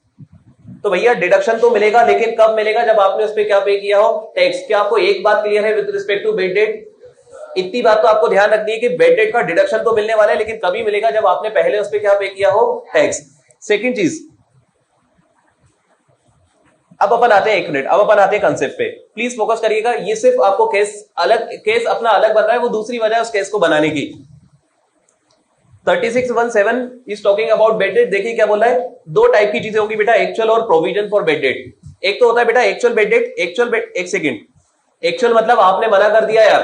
तो भैया डिडक्शन तो मिलेगा, लेकिन कब मिलेगा? जब आपने उस पर क्या पे किया हो? टैक्स। क्या आपको एक बात क्लियर है with respect to bad debt? इतनी बात तो आपको ध्यान रखनी है कि बेड डेट का डिडक्शन तो मिलने वाला है, लेकिन कभी मिलेगा? जब आपने पहले उस पर क्या पे किया हो? टैक्स। सेकेंड चीज, अब अपन आते हैं, एक मिनट, अब अपन आते हैं कंसेप्ट पे, प्लीज फोकस करिएगा। ये सिर्फ आपको केस अपना अलग बन रहा है, वो दूसरी वजह है उस केस को बनाने की। 3617 is talking about bed date. देखिए क्या बोल रहा है, दो टाइप की चीजें होगी बेटा, एक्चुअल और प्रोविजन फॉर बेड डेट। एक तो होता है बेटा एक्चुअल बेड डेट, एक सेकेंड, एक्चुअल मतलब आपने मना कर दिया यार,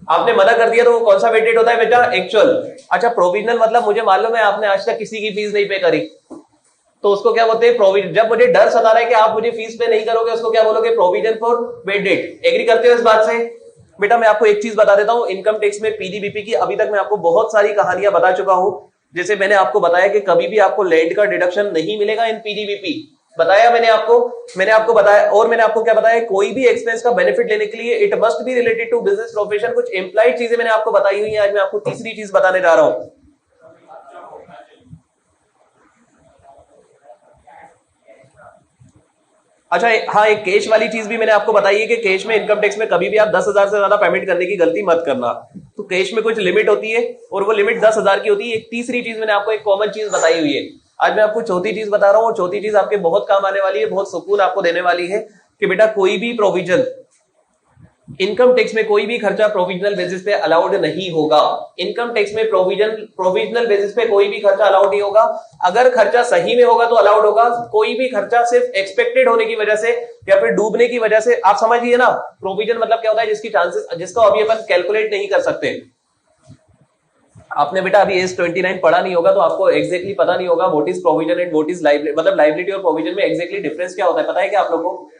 आपने मना कर दिया तो वो कौन सा वेटेड होता है बेटा? एक्चुअल। अच्छा, प्रोविजनल मतलब मुझे मालूम है आपने आज तक किसी की फीस नहीं पे करी, तो उसको क्या बोलते हैं? प्रोविजन। जब मुझे डर सता रहा है कि आप मुझे फीस पे नहीं करोगे, उसको क्या बोलोगे? Provision for bad debt. Agree करते हो इस बात से? बेटा मैं आपको एक चीज बता देता हूं, इनकम टैक्स में पीडीबीपी की अभी तक मैं आपको बहुत सारी कहानियां बता चुका हूं। जैसे मैंने आपको बताया कि कभी भी आपको लैंड का डिडक्शन नहीं मिलेगा इन पीडीबीपी, बताया मैंने आपको बताया। और मैंने आपको क्या बताया? कोई भी एक्सपेंस का बेनिफिट लेने के लिए it must be related to business profession. कुछ इंप्लाइड चीजें मैंने आपको बताई हुई है। आज मैं आपको तीसरी चीज बताने जा रहा हूं। अच्छा हाँ, एक कैश वाली चीज भी मैंने आपको बताई है कि कैश में इनकम टैक्स में कभी भी आप 10,000 से ज्यादा पेमेंट करने की गलती मत करना। तो कैश में कुछ लिमिट होती है और वो लिमिट 10,000 की होती है। एक तीसरी चीज मैंने आपको एक कॉमन चीज बताई हुई है। आज मैं आपको चौथी चीज बता रहा हूँ। चौथी चीज आपके बहुत काम आने वाली है, बहुत सुकून आपको देने वाली है कि बेटा कोई भी प्रोविजन इनकम टैक्स में, कोई भी खर्चा प्रोविजनल बेसिस पे अलाउड नहीं होगा। इनकम टैक्स में प्रोविजनल बेसिस पे कोई भी खर्चा अलाउड नहीं होगा। अगर खर्चा सही में होगा तो अलाउड होगा। कोई भी खर्चा सिर्फ एक्सपेक्टेड होने की वजह से या फिर डूबने की वजह से, आप समझिए ना, प्रोविजन मतलब क्या होता है? जिसकी चांसेस, जिसका अभी अपन कैलकुलेट नहीं कर सकते। आपने बेटा अभी एज 29 पढ़ा नहीं होगा तो आपको एग्जैक्टली पता नहीं होगा what is provision and what is liability. मतलब लाइबिलिटी और प्रोविजन में एग्जैक्टली डिफरेंस क्या होता है? पता है क्या आप लोगों को?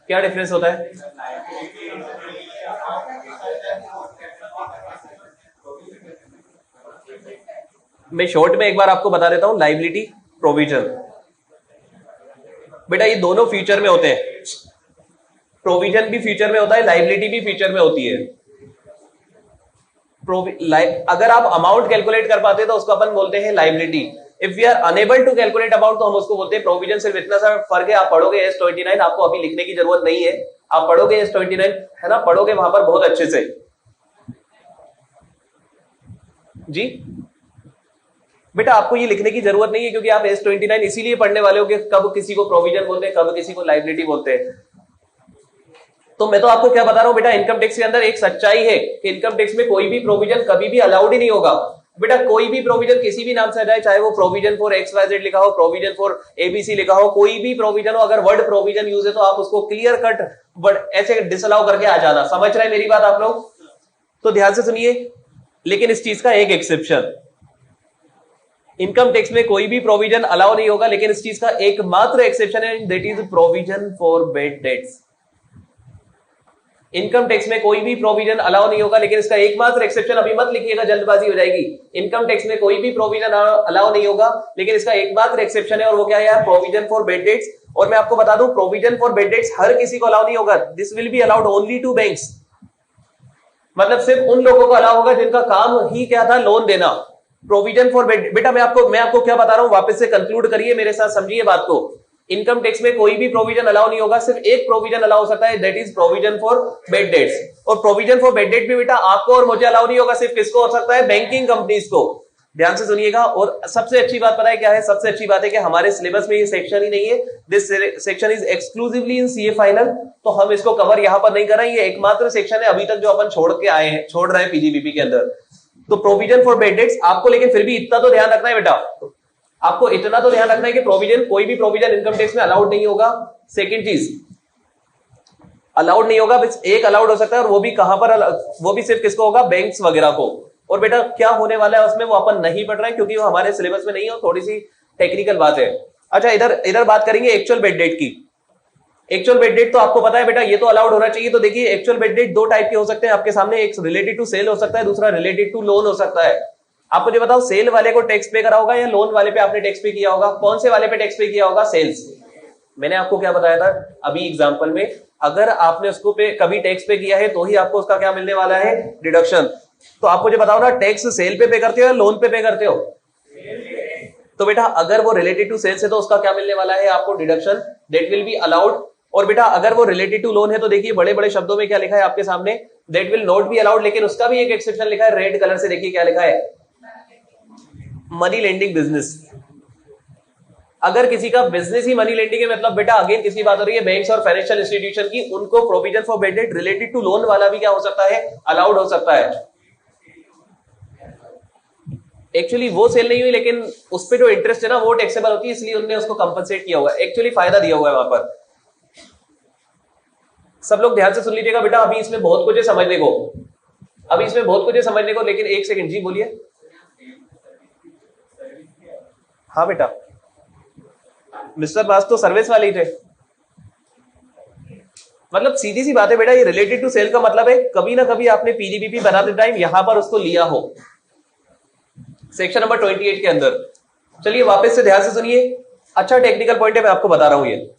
क्या डिफरेंस होता है? मैं शॉर्ट में एक बार आपको बता देता हूं। लाइबिलिटी, प्रोविजन, बेटा ये दोनों फ्यूचर में होते हैं। प्रोविजन भी फ्यूचर में होता है, लाइबिलिटी भी फ्यूचर में होती है। अगर आप अमाउंट कैलकुलेट कर पाते तो उसको अपन बोलते हैं liability. If we are unable to calculate amount तो हम उसको बोलते हैं प्रोविजन। सिर्फ इतना सा फर्क है, आप पढ़ोगे एस 29, आपको अभी लिखने की जरूरत नहीं है। आप पढ़ोगे एस 29 है ना, पढ़ोगे वहां पर बहुत अच्छे से जी। बेटा आपको ये लिखने की जरूरत नहीं है क्योंकि आप एस 29 इसीलिए पढ़ने वाले हो कि कब किसी को प्रोविजन बोलते हैं, कब किसी को लाइबिलिटी बोलते हैं। तो मैं तो आपको क्या बता रहा हूं बेटा, इनकम टैक्स के अंदर एक सच्चाई है कि इनकम टैक्स में कोई भी प्रोविजन कभी भी अलाउड ही नहीं होगा। बेटा कोई भी प्रोविजन किसी भी नाम से आ जाए, चाहे वो प्रोविजन फॉर XYZ लिखा हो, प्रोविजन फॉर ABC लिखा हो, कोई भी प्रोविजन हो, अगर वर्ड प्रोविजन यूज है तो आप उसको क्लियर कट वर्ड ऐसे डिसअलाउ करके आ जाना। समझ रहे हैं मेरी बात आप लोग? तो ध्यान से सुनिए। लेकिन इस चीज का एक एक्सेप्शन, इनकम टैक्स में कोई भी प्रोविजन अलाउ नहीं होगा, लेकिन इस चीज का एकमात्र एक्सेप्शन है, that is provision for bad dates. Income tax में कोई भी प्रोविजन अलाउ नहीं होगा, लेकिन इसका एकमात्र एक्सेप्शन, अभी मत लिखिएगा जल्दबाजी हो जाएगी। इनकम टैक्स में कोई भी प्रोविजन अलाउ नहीं होगा, लेकिन इसका एकमात्र एक्सेप्शन है, और वो क्या है? Provision for bad debts. और मैं आपको बता दूं, प्रोविजन फॉर बेड डेट्स हर किसी को अलाउ नहीं होगा। This will be allowed only to banks. मतलब सिर्फ उन लोगों को अलाउ होगा जिनका काम ही क्या था? लोन देना। प्रोविजन फॉर बेटा मैं आपको क्या बता रहा हूं, वापस से कंक्लूड करिए मेरे साथ, समझिए बात को। इनकम टैक्स में कोई भी प्रोविजन अलाउ नहीं होगा, सिर्फ एक प्रोविजन अलाउ हो सकता है, that is provision for bad debts. और प्रोविजन फॉर बेड डेट भी बेटा आपको और मुझे अलाउ नहीं होगा, सिर्फ किसको हो सकता है? बैंकिंग कंपनीज को। ध्यान से सुनिएगा। और सबसे अच्छी बात पता है क्या है? सबसे अच्छी बात है कि हमारे सिलेबस में ये सेक्शन ही नहीं है। This section is exclusively in CA final, तो हम इसको कवर यहां पर नहीं कर रहे हैं। ये एकमात्र सेक्शन है अभी तक जो अपन छोड़ रहे हैं पीजीबीपी के अंदर। तो प्रोविजन फॉर बेड डेट्स आपको, लेकिन फिर भी इतना तो ध्यान रखना है बेटा, आपको इतना तो ध्यान रखना है कि प्रोविजन, कोई भी प्रोविजन इनकम टैक्स में अलाउड नहीं होगा। सेकंड चीज, अलाउड नहीं होगा, एक अलाउड हो सकता है, और वो भी कहां पर? वो भी सिर्फ किसको होगा? बैंक्स वगैरह को। और बेटा क्या होने वाला है उसमें वो अपन नहीं पढ़ रहे हैं क्योंकि वो हमारे सिलेबस में नहीं है, थोड़ी सी टेक्निकल बात है। अच्छा इधर बात करेंगे एक्चुअल बेड डेट की। एक्चुअल बेड डेट तो आपको पता है बेटा, ये तो अलाउड होना चाहिए। तो देखिए एक्चुअल बेड डेट दो टाइप के हो सकते हैं आपके सामने, एक रिलेटेड टू सेल हो सकता है, दूसरा रिलेटेड टू लोन हो सकता है। आप मुझे बताओ, सेल वाले को टैक्स पे करा होगा या लोन वाले पे आपने टैक्स पे किया होगा? कौन से वाले पे टैक्स पे किया होगा? सेल्स। मैंने आपको क्या बताया था अभी एग्जांपल में, अगर आपने उसको पे कभी टैक्स पे किया है तो ही आपको उसका क्या मिलने वाला है? डिडक्शन। तो आप मुझे बताओ ना, टैक्स सेल पे करते हो या लोन पे करते हो? तो बेटा अगर वो रिलेटेड टू सेल्स है तो उसका क्या मिलने वाला है आपको? Deduction, that will be allowed. और बेटा अगर वो रिलेटेड टू लोन है तो देखिए बड़े बड़े शब्दों में क्या लिखा है आपके सामने? That will not be allowed. लेकिन उसका भी एक एक्सेप्शन लिखा है रेड कलर से, देखिए क्या लिखा है? Money lending business. अगर किसी का बिजनेस ही मनी लेंडिंग है, मतलब बेटा अगेन किसी बात हो रही है बैंक्स और फाइनेंशियल इंस्टीट्यूशन की, उनको provision for bad debt related to loan वाला भी क्या हो सकता है? अलाउड हो सकता है। एक्चुअली वो सेल नहीं हुई, लेकिन उस पर जो इंटरेस्ट है ना वो टैक्सेबल होती है, इसलिए उन्होंने उसको कंपनसेट किया हुआ है, एक्चुअली फायदा दिया हुआ है वहां पर। सब लोग ध्यान से सुन लीजिएगा बेटा, अभी इसमें बहुत कुछ है समझने को। अभी इसमें बहुत कुछ है समझने को, लेकिन एक सेकंड जी बोलिए। हाँ बेटा, मिस्टर मास तो सर्विस वाले ही थे। मतलब सीधी सी बात है बेटा, ये रिलेटेड टू सेल का मतलब है कभी ना कभी आपने पीजीबीपी बनाते टाइम यहां पर उसको लिया हो, सेक्शन नंबर 28 के अंदर। चलिए वापस से ध्यान से सुनिए, अच्छा टेक्निकल पॉइंट है, मैं आपको बता रहा हूं। ये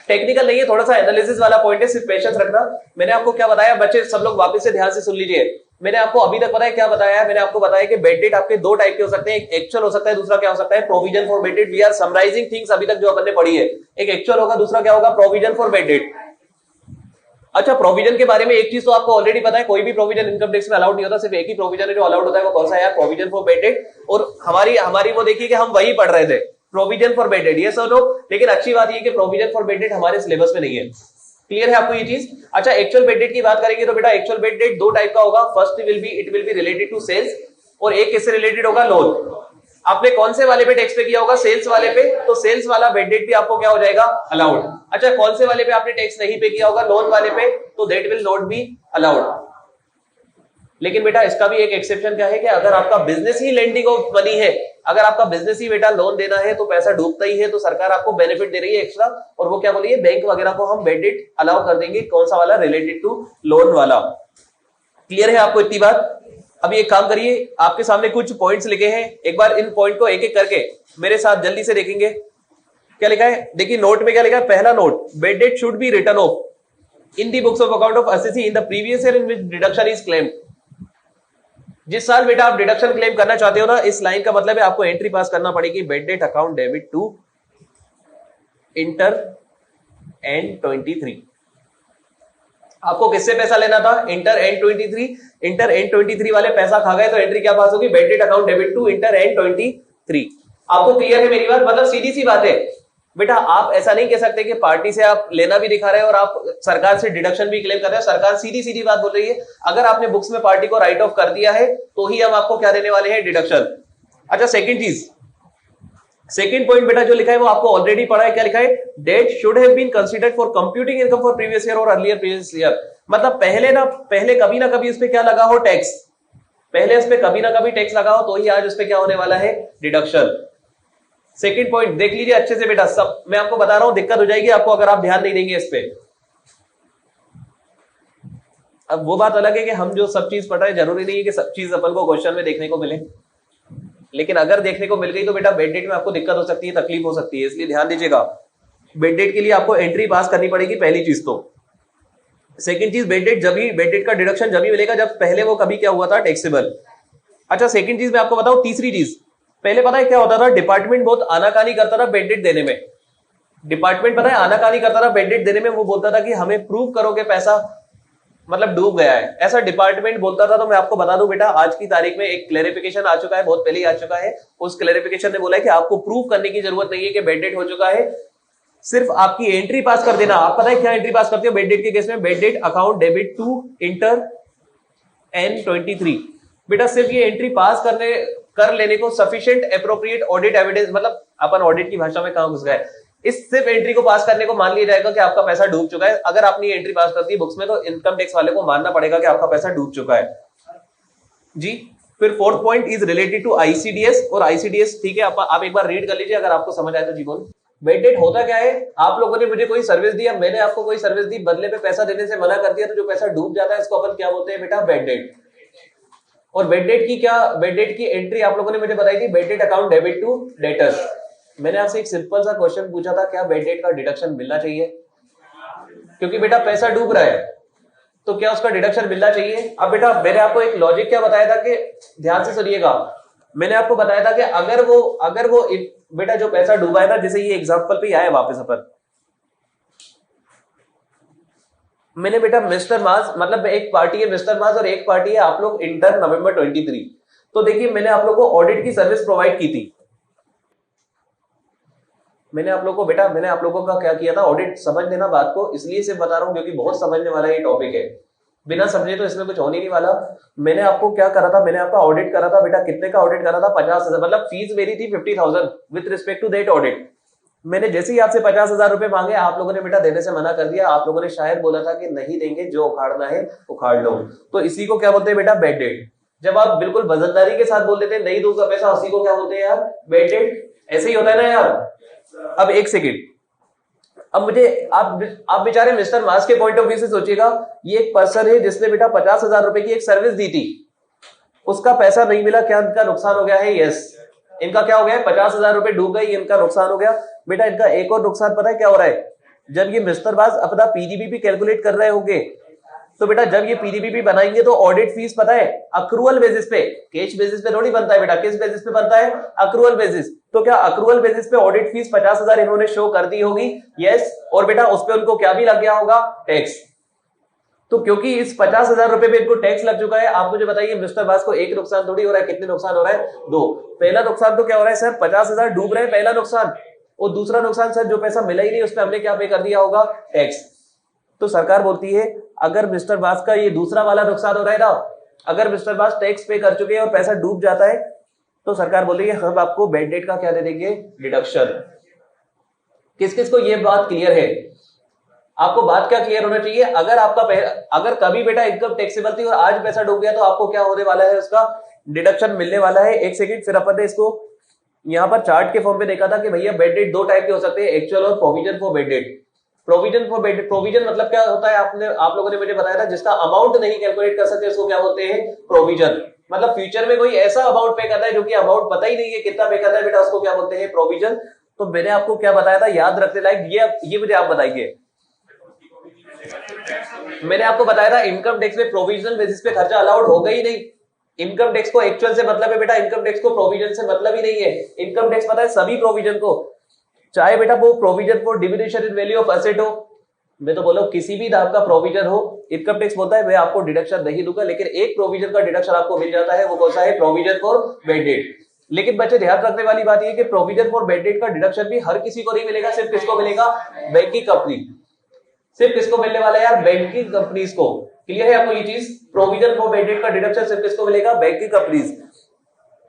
टेक्निकल नहीं है, थोड़ा सा एनालिसिस वाला पॉइंट है, सिर्फ पेशेंस रखना। मैंने आपको क्या बताया बच्चे, सब लोग वापस से ध्यान से सुन लीजिए। मैंने आपको अभी तक बताया क्या बताया है, मैंने आपको बताया कि बेड डेट आपके दो टाइप के हो सकते हैं, एक एक्चुअल हो सकता है, दूसरा क्या हो सकता है, provision for bad debt. We are summarising things अभी तक जो अपन ने पढ़ी है। एक एक्चुअल होगा, दूसरा क्या होगा, प्रोविजन फॉर बेड डेट। अच्छा, प्रोविजन के बारे में एक चीज तो आपको ऑलरेडी पता है, कोई भी प्रोविजन इनकम टैक्स में अलाउड नहीं होता, सिर्फ एक ही प्रोविजन है जो अलाउड होता है, वो कौन सा है यार, प्रोविजन फॉर बेड डेट। और हमारी वो देखिए कि हम वही पढ़ रहे थे, प्रोविजन फॉर बेड डेट, ये सब लोग। लेकिन अच्छी बात ये कि प्रोविजन फॉर बेड डेट हमारे सिलेबस में नहीं है। क्लियर है आपको ये चीज? अच्छा, एक्चुअल बेड डेट की बात करेंगे तो बेटा एक्चुअल बेड डेट दो टाइप का होगा। First it will be related to sales, और एक किससे रिलेटेड होगा, लोन। आपने कौन से वाले पे टैक्स पे किया होगा, सेल्स वाले पे, तो सेल्स वाला बेड डेट भी आपको क्या हो जाएगा, अलाउड। अच्छा, कौन से वाले पे आपने टैक्स नहीं पे किया होगा, लोन वाले पे, तो that will not be allowed. लेकिन बेटा इसका भी एक एक्सेप्शन क्या है कि अगर आपका business he lending of money है, अगर आपका बिजनेस ही बेटा लोन देना है तो पैसा डूबता ही है, तो सरकार आपको बेनिफिट दे रही है एक्स्ट्रा, और वो क्या बोली है, बैंक वगैरह को हम बेड डेट अलाउ कर देंगे। कौन सा वाला, रिलेटेड टू लोन वाला। क्लियर है आपको इतनी बात? अभी एक काम करिए, आपके सामने कुछ पॉइंट्स लिखे हैं, एक बार इन पॉइंट को एक एक करके मेरे साथ जल्दी से देखेंगे। क्या लिखा है, देखिए नोट में क्या लिखा है, पहला note, bed date should be return of in the books of account of assessee in the previous year in which deduction is claimed. जिस साल बेटा आप डिडक्शन क्लेम करना चाहते हो ना, इस लाइन का मतलब है आपको एंट्री पास करना पड़ेगी, bad debt account debit to inter N23। आपको किससे पैसा लेना था, इंटर N23। इंटर N23 वाले पैसा खा गए तो एंट्री क्या पास होगी, bad debt account debit to inter N23। आपको क्लियर है मेरी बात? मतलब सीधी सी बात है बेटा, आप ऐसा नहीं कह सकते कि पार्टी से आप लेना भी दिखा रहे हो और आप सरकार से डिडक्शन भी क्लेम कर रहे हो। सरकार सीधी सीधी बात बोल रही है, अगर आपने बुक्स में पार्टी को राइट ऑफ कर दिया है तो ही हम आपको क्या देने वाले हैं, डिडक्शन। अच्छा, सेकंड चीज, सेकंड पॉइंट बेटा जो लिखा है वो आपको ऑलरेडी पढ़ा है। क्या लिखा है, debt should have been considered for computing income for previous year और अर्लियर प्रीवियस ईयर। मतलब पहले कभी ना कभी उस पर क्या लगा हो, टैक्स, पहले उस पर कभी ना कभी टैक्स लगा हो, तो ही आज उस पर क्या होने वाला है, डिडक्शन। सेकंड पॉइंट देख लीजिए अच्छे से बेटा, सब मैं आपको बता रहा हूं, दिक्कत हो जाएगी आपको अगर आप ध्यान नहीं देंगे इस पे। अब वो बात अलग है कि हम जो सब चीज पढ़ रहे हैं, जरूरी नहीं है कि सब चीज अपन को क्वेश्चन में देखने को मिले, लेकिन अगर देखने को मिल गई तो बेटा बेड डेट में आपको दिक्कत हो सकती है, तकलीफ हो सकती है, इसलिए ध्यान दीजिएगा। बेड डेट के लिए आपको एंट्री पास करनी पड़ेगी, पहली चीज तो। सेकंड चीज, बेड डेट का डिडक्शन जब ही मिलेगा जब पहले वो कभी क्या हुआ था, टैक्सेबल। अच्छा, सेकंड चीज मैं आपको बताऊं, तीसरी चीज, पहले पता है क्या होता था, डिपार्टमेंट बहुत आनाकानी करता था बेड डेट देने में। डिपार्टमेंट पता है आनाकानी करता था बेड डेट देने में, वो बोलता था कि हमें प्रूव करो कि पैसा मतलब डूब गया है, ऐसा डिपार्टमेंट बोलता था। तो मैं आपको बता दूं बेटा, आज की तारीख में एक क्लैरिफिकेशन आ चुका है, बहुत पहले ही आ चुका है। उस क्लैरिफिकेशन ने बोला है कि आपको प्रूव करने की जरूरत नहीं है कि बेड डेट हो चुका है, सिर्फ आपकी एंट्री पास कर देना। आप पता है क्या एंट्री पास करते हो बेड डेट के केस में, bad debt account debit to inter N23। बेटा सिर्फ ये एंट्री पास कर लेने को सफिशिएंट एप्रोप्रिएट ऑडिट एविडेंस, मतलब अपन ऑडिट की भाषा में कहां घुस गए, इस सिर्फ एंट्री को पास करने को मान लिया जाएगा कि आपका पैसा डूब चुका है। अगर आपने एंट्री पास कर दी बुक्स में तो इनकम टैक्स वाले को मानना पड़ेगा कि आपका पैसा डूब चुका है जी। फिर fourth point is related to ICDS, और ICDS ठीक है, आप एक बार रीड कर लीजिए अगर आपको समझ आए तो। जी बोल, बेड डेट होता क्या है, आप लोगों ने मुझे कोई सर्विस दिया, मैंने आपको कोई सर्विस दी, बदले में पैसा देने से मना कर दिया, तो जो पैसा डूब जाता है इसको अपन क्या बोलते हैं बेटा, बेड डेट। और बेड डेट की एंट्री आप लोगों ने मुझे बताई थी, bad debt account debit to debtors. मैंने आपसे एक सिंपल सा क्वेश्चन पूछा था, क्या बेड डेट का डिडक्शन मिलना चाहिए, क्योंकि बेटा पैसा डूब रहा है तो क्या उसका डिडक्शन मिलना चाहिए। अब बेटा मैंने आपको एक लॉजिक क्या बताया था कि ध्यान से सुनिएगा, मैंने आपको बताया था कि अगर वो बेटा जो पैसा डूबा है ना, जैसे ये एग्जांपल पे आया वापस अपन, मैंने बेटा मिस्टर मास, मतलब एक पार्टी है मिस्टर मास और एक पार्टी है आप लोग, इंटर नवंबर 23। तो देखिए मैंने आप लोगों को ऑडिट की सर्विस प्रोवाइड की थी। मैंने आप लोगों का क्या किया था, ऑडिट। समझ लेना बात को, इसलिए से बता रहा हूं क्योंकि बहुत समझने वाला ये टॉपिक है, बिना समझे तो इसमें कुछ होने नहीं वाला। मैंने आपको क्या करा था, मैंने आपका ऑडिट करा था बेटा, कितने का ऑडिट करा था, 50,000, मतलब फीस मेरी थी 50,000 with respect to that audit. मैंने जैसे ही आपसे 50,000 रुपए मांगे, आप लोगों ने बेटा देने से मना कर दिया। आप लोगों ने शायद बोला था कि नहीं देंगे, जो उखाड़ना है उखाड़ लो। तो इसी को क्या बोलते हैं बेटा? Bad debt. जब आप बिल्कुल वजनदारी के साथ बोल देते हैं नहीं दूंगा पैसा, उसी को क्या बोलते हैं यार? Bad debt. ऐसे ही होता है ना यार। अब एक सेकेंड, अब मुझे आप बेचारे मिस्टर मास के पॉइंट ऑफ व्यू से सोचिएगा, ये एक पर्सन है जिसने बेटा 50,000 रुपए की एक सर्विस दी थी, उसका पैसा नहीं मिला, क्या इनका नुकसान हो गया है? यस, इनका क्या हो गया है? 50,000 रुपए डूब गई, इनका नुकसान हो गया। बेटा इनका एक और नुकसान पता है क्या हो रहा है? जब ये मिस्टर बाज अपना पीजीबीपी कैलकुलेट कर रहे होंगे, तो बेटा जब ये पीजीबीपी बनाएंगे तो ऑडिट फीस पता है अक्रूअल बेसिस पे, कैश बेसिस पे थोड़ी बनता है बेटा। किस बेसिस पे बनता है? Accrual basis. तो क्या अक्रूअल बेसिस पे ऑडिट फीस 50,000 इन्होंने शो कर दी होगी? यस। और बेटा उस पे उनको क्या भी लग गया होगा? टैक्स। तो क्योंकि इस 50,000 रुपए पे इनको टैक्स लग चुका है, आप मुझे बताइए मिस्टर बास को एक नुकसान थोड़ी हो रहा है, कितने नुकसान हो रहा है? दो। पहला नुकसान तो क्या हो रहा है सर? 50,000 डूब रहे हैं, पहला नुकसान। और दूसरा नुकसान सर, जो पैसा मिला ही नहीं उस पर हमने क्या पे कर दिया होगा? टैक्स। तो सरकार बोलती है अगर मिस्टर बास का ये दूसरा वाला नुकसान हो रहा है ना, अगर मिस्टर बास टैक्स पे कर चुके हैं और पैसा डूब जाता है, तो सरकार बोल रही है हम आपको बैड डेट का क्या दे देंगे? डिडक्शन। किस किस को ये बात क्लियर है? आपको बात क्या क्लियर होना चाहिए? अगर कभी बेटा इनकम टैक्सेबल थी और आज पैसा डूब गया, तो आपको क्या होने वाला है? उसका डिडक्शन मिलने वाला है। एक सेकंड, फिर अपन ने इसको यहां पर चार्ट के फॉर्म में देखा था कि भैया बैड डेट दो टाइप के हो सकते हैं, एक्चुअल और provision for bad date. Provision for bad date, provision मतलब क्या होता है? आप लोगों ने मुझे बताया था, जिसका अमाउंट नहीं कैलकुलेट कर सकते उसको क्या बोलते हैं? प्रोविजन। मतलब फ्यूचर में कोई ऐसा अमाउंट पे करना है जो कि अमाउंट पता ही नहीं है कितना पे करना है बेटा, उसको क्या बोलते हैं? प्रोविजन। तो मैंने आपको क्या बताया था याद रखने लायक? ये मुझे आप बताइए। मैंने आपको बताया था इनकम टैक्स में प्रोविजनल बेसिस पे खर्चा अलाउड होगा ही नहीं। इनकम टैक्स को एक्चुअल से मतलब है बेटा, इनकम टैक्स को प्रोविजन से मतलब ही नहीं है। इनकम टैक्स पता है सभी प्रोविजन को, चाहे बेटा वो provision for diminishing in value of asset हो, मैं तो बोला किसी भी नाम का प्रोविजन हो, इनकम टैक्स बोलता है मैं आपको डिडक्शन नहीं दूंगा, लेकिन एक प्रोविजन का डिडक्शन आपको मिल जाता है। वो कौन सा है? Provision for bad date. लेकिन बच्चे ध्यान रखने वाली बात यह कि प्रोविजन फॉर बैड डेट का डिडक्शन भी हर किसी को नहीं मिलेगा। सिर्फ किसको मिलेगा? Banking company. सिर्फ किसको मिलने वाला है यार? बैंकिंग कंपनीज को। क्लियर है आपको ये चीज? प्रोविजन फॉर बैड डेट का डिडक्शन सिर्फ किसको मिलेगा? Banking companies.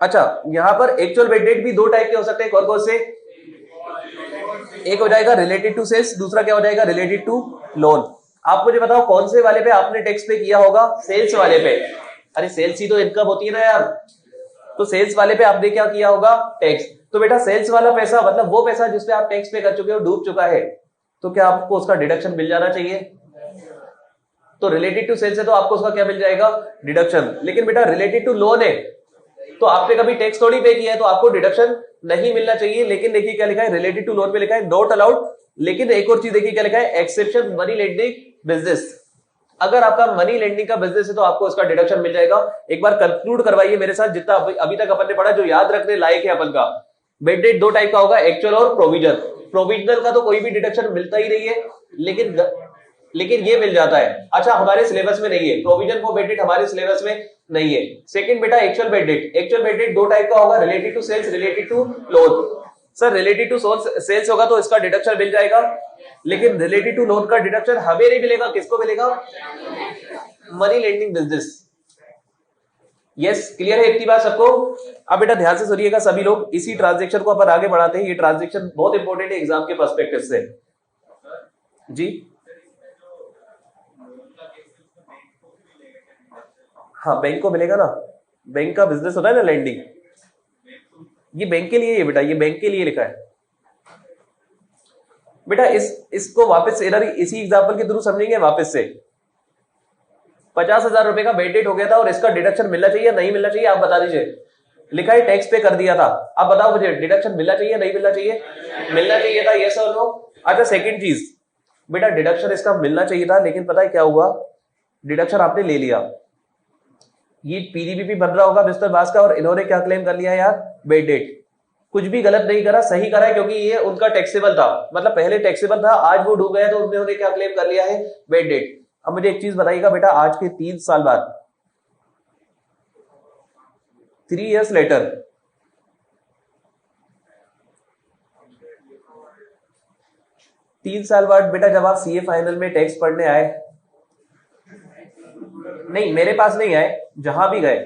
अच्छा, यहां पर एक्चुअल बैड डेट भी दो टाइप के हो सकते हैं। कौन कौन से? एक हो जाएगा रिलेटेड टू सेल्स, दूसरा क्या हो जाएगा? Related to loan. आप मुझे बताओ कौन से वाले पे आपने टैक्स पे किया होगा? सेल्स वाले पे। अरे सेल्स ही तो इनकम होती है ना यार, तो सेल्स वाले पे आपने क्या किया होगा? टैक्स। तो बेटा सेल्स वाला पैसा मतलब वो पैसा जिसपे आप टैक्स पे कर चुके हो, डूब चुका है, तो क्या आपको उसका डिडक्शन मिल जाना चाहिए? तो रिलेटेड टू सेल्स है तो आपको उसका क्या मिल जाएगा? डिडक्शन। लेकिन बेटा रिलेटेड टू लोन है तो आपने कभी टैक्स थोड़ी पे किया है, तो आपको डिडक्शन नहीं मिलना चाहिए। लेकिन देखिए क्या लिखा है? रिलेटेड टू लोन में लिखा है नॉट अलाउड। लेकिन एक और चीज देखिए क्या लिखा है? Exception money lending business. अगर आपका मनी लेंडिंग का बिजनेस है तो आपको इसका डिडक्शन मिल जाएगा। एक बार कंक्लूड करवाइए मेरे साथ जितना अभी तक अपन ने पढ़ा, जो याद रखने लायक है अपन का। बैड डेट दो टाइप का होगा, एक्चुअल और प्रोविजन। प्रोविजनल का तो कोई भी डिडक्शन मिलता ही नहीं है, लेकिन ये मिल जाता है। अच्छा, हमारे सिलेबस में नहीं है प्रोविजन फॉर बैड डेट, हमारे सिलेबस में नहीं है। सेकंड बेटा actual bad debt. Actual bad debt दो टाइप का होगा, related to sales, related to loan. Sir related to sales होगा तो इसका डिडक्शन मिल जाएगा, लेकिन रिलेटेड टू लोन का डिडक्शन हमें नहीं मिलेगा। किसको मिलेगा? Money lending business. Yes, clear है इतनी बात सबको? अब बेटा ध्यान से सुनिएगा सभी लोग, इसी ट्रांजैक्शन को अपन आगे बढ़ाते हैं। ये ट्रांजैक्शन बहुत इंपॉर्टेंट है एग्जाम के पर्सपेक्टिव से जी। हाँ, बैंक को मिलेगा ना, बैंक का बिजनेस होता है ना लैंडिंग, ये बैंक के लिए है बेटा, ये बैंक के लिए लिखा है बेटा। इसको वापस इधर इसी एग्जांपल के थ्रू समझेंगे वापस से। 50,000 रुपए का बैड डेट हो गया था और इसका डिडक्शन मिलना चाहिए नहीं मिलना चाहिए, आप बता दीजिए। लिखा है टैक्स पे कर दिया था, आप बताओ मुझे डिडक्शन मिलना चाहिए नहीं मिलना चाहिए? मिलना चाहिए था, यस और नो? अच्छा, सेकंड चीज बेटा, डिडक्शन इसका मिलना चाहिए था, लेकिन पता है क्या हुआ? डिडक्शन आपने ले लिया, ये पीजीबीपी बन रहा होगा मिस्टर बास का, और इन्होंने क्या क्लेम कर लिया यार? Bad debt. कुछ भी गलत नहीं करा, सही करा है, क्योंकि ये उनका टैक्सेबल था, मतलब पहले टैक्सेबल था, आज वो डूब गया तो उन्होंने क्या क्लेम कर लिया है? Bad debt. अब मुझे एक चीज बताइएगा बेटा, आज के 3 साल बाद, 3 years लेटर, तीन साल बाद बेटा जब आप सीए फाइनल में टैक्स पढ़ने आए, नहीं मेरे पास नहीं आए, जहां भी गए,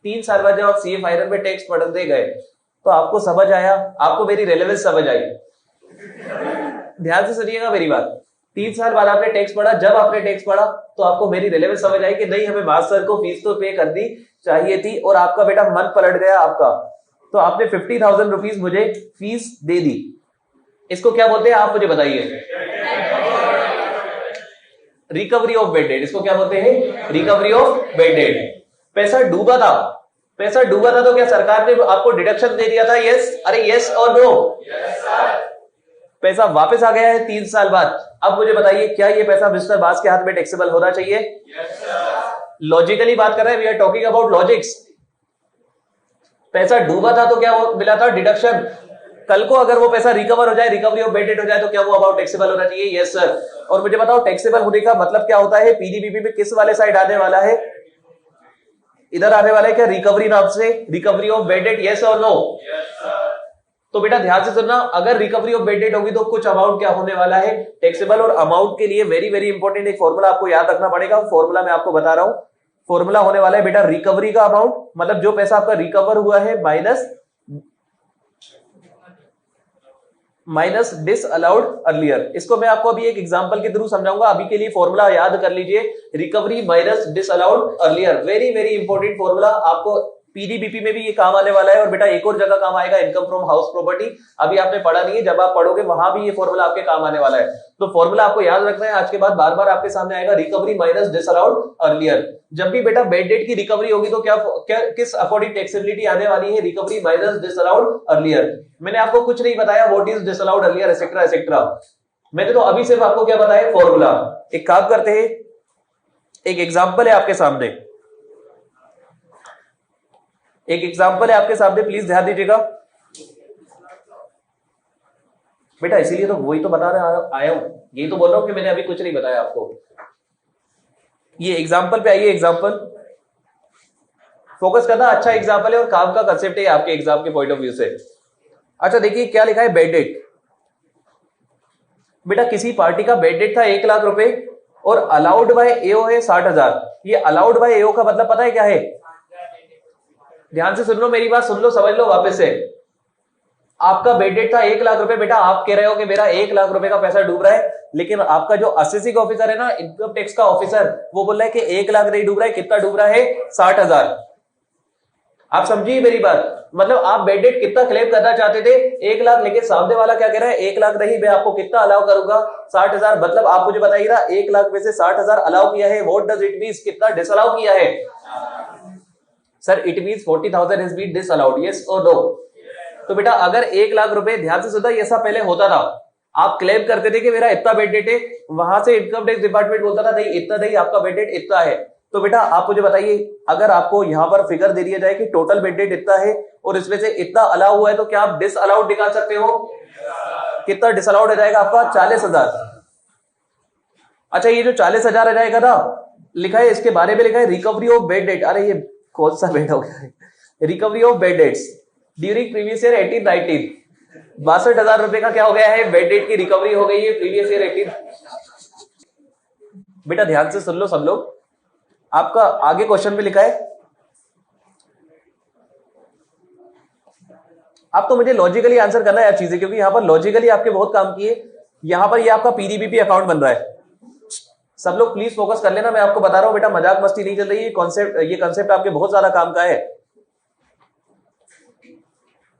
3 साल बाद जब आप सीए फाइनल में टैक्स पढ़ने गए तो आपको समझ आया, आपको मेरी रेलेवेंस समझ आई। ध्यान से सुनिएगा मेरी बात। 3 साल बाद आपने टैक्स पढ़ा, जब आपने टैक्स पढ़ा तो आपको मेरी रेलेवेंस समझ आई कि नहीं, हमें मास्टर को फीस तो पे करनी चाहिए थी, और आपका बेटा मन पलट गया आपका, तो आपने 50,000 रुपीज मुझे फीस दे दी। इसको क्या बोलते हैं आप मुझे बताइए? Recovery of bed date. इसको क्या बोलते हैं? Recovery of bed date. पैसा डूबा था, पैसा डूबा था तो क्या सरकार ने आपको डिडक्शन दे दिया था? यस, अरे यस और नो? पैसा वापस आ गया है 3 साल बाद। अब मुझे बताइए, क्या ये पैसा मिस्टर बास के हाथ में टैक्सेबल होना चाहिए? लॉजिकली बात कर रहे हैं, we are talking about logics. पैसा डूबा था तो क्या मिला था? डिडक्शन। कल को अगर वो पैसा रिकवर हो जाए, रिकवरी ऑफ बेड डेट हो जाए, तो क्या वो अबाउट टैक्सेबल होना चाहिए? Yes sir. और मुझे बताओ, टैक्सेबल होने का मतलब क्या होता है? पीडीबीपी में किस वाले साइड आने वाला है? इधर आने वाला है क्या? रिकवरी नाम से, recovery of bed date. Yes और नो? तो बेटा ध्यान से सुनना, अगर रिकवरी ऑफ बेड डेट होगी तो कुछ अमाउंट क्या होने वाला है? टैक्सेबल। और अमाउंट के लिए वेरी वेरी इंपॉर्टेंट एक फॉर्मूला आपको याद रखना पड़ेगा। फॉर्मूला मैं आपको बता रहा हूं। फॉर्मूला होने वाला है बेटा रिकवरी का अमाउंट, मतलब जो पैसा आपका रिकवर हुआ है माइनस डिसअलाउड अर्लियर। इसको मैं आपको अभी एक एग्जांपल के थ्रू समझाऊंगा। अभी के लिए फॉर्मूला याद कर लीजिए, recovery minus disallowed earlier. Very very important formula, आपको पीडीबीपी में भी ये काम आने वाला है, और बेटा एक और जगह काम आएगा, इनकम फ्रॉम हाउस प्रॉपर्टी। अभी आपने पढ़ा नहीं है, जब आप पढ़ोगे वहां भी ये फॉर्मूला आपके काम आने वाला है। तो फॉर्मूला आपको याद रखना है, आज के बाद बार बार आपके सामने आएगा, रिकवरी माइनस डिसअलाउड अर्लियर। जब भी बेटा बेड डेट की रिकवरी होगी तो क्या किस अकॉर्डिंग टैक्सेबिलिटी आने वाली है? Recovery minus disallowed earlier. मैंने आपको कुछ नहीं बताया what is disallowed earlier etcetera etcetera. मैंने तो अभी सिर्फ आपको क्या बताया? फॉर्मूला। एक काम करते हैं, एक एग्जांपल है आपके सामने, एक एग्जांपल है आपके सामने, प्लीज ध्यान दीजिएगा बेटा। इसीलिए तो वही तो बता रहा आया हूं, यही तो बोल रहा हूं कि मैंने अभी कुछ नहीं बताया आपको। ये एग्जांपल पे आइए, एग्जांपल फोकस करना। अच्छा एग्जांपल है और काम का कंसेप्ट है आपके एग्जाम के पॉइंट ऑफ व्यू से। अच्छा देखिए क्या लिखा है, बेड डेट। बेटा किसी पार्टी का बेड डेट था 1 लाख रुपए और अलाउड बाय एओ है 60,000। ये अलाउड बाय एओ का मतलब पता है क्या है? ध्यान से सुन लो मेरी बात, सुन लो, समझ लो वापस से। आपका बेड डेट था 1 लाख रुपए। बेटा आप कह रहे हो कि मेरा 1 लाख रुपए का पैसा डूब रहा है, लेकिन आपका जो असेसिंग ऑफिसर है ना, इनकम टैक्स का ऑफिसर, वो बोल रहा है कि 1 लाख नहीं डूब रहा है, कितना डूब रहा है? 60,000। आप समझिए मेरी बात, मतलब आप बेड डेट कितना क्लेम करना चाहते थे? 1 लाख, लेकिन सामने वाला क्या कह रहा है? 1 लाख नहीं, मैं आपको कितना अलाउ करूंगा? 60,000। मतलब आप मुझे बताइए ना, 1 लाख में से 60,000 अलाउ किया है, व्हाट डज इट मीन? कितना डिसअलाउ किया है? Sir it means 40,000 has been disallowed. Yes और नो? तो बेटा अगर 1 लाख रुपए, ध्यान से सुना, ऐसा पहले होता था, आप क्लेम करते थे कि मेरा इतना बेड डेट है, वहां से इनकम टैक्स डिपार्टमेंट बोलता था नहीं इतना नहीं, आपका बेड डेट इतना है। तो बेटा आप मुझे बताइए, अगर आपको यहां पर फिगर दे दिया जाए कि टोटल बेड डेट इतना है और इसमें से इतना अलाउ हुआ है, तो क्या आप डिसअलाउड निकाल सकते हो? कितना डिसअलाउड हो जाएगा आपका? 40,000। अच्छा ये जो 40,000 आ जाएगा ना, लिखा है इसके बारे में, लिखा है रिकवरी ऑफ बेड डेट। अरे ये कौन सा बेड हो गया है? Recovery of bad debts during previous year 18-19। 62,000 रुपए का क्या हो गया है? बेड डेट की रिकवरी हो गई है प्रीवियस ईयर 18। बेटा ध्यान से सुन लो सब लोग, आपका आगे क्वेश्चन में लिखा है, आप तो मुझे लॉजिकली आंसर करना है यार चीजें, क्योंकि यहां पर लॉजिकली आपके बहुत काम किए। यहां पर ये आपका पीडीबीपी अकाउंट बन रहा है। सब लोग प्लीज फोकस कर लेना, मैं आपको बता रहा हूं बेटा, मजाक मस्ती नहीं चल रही है। ये कंसेप्ट आपके बहुत ज्यादा काम का है।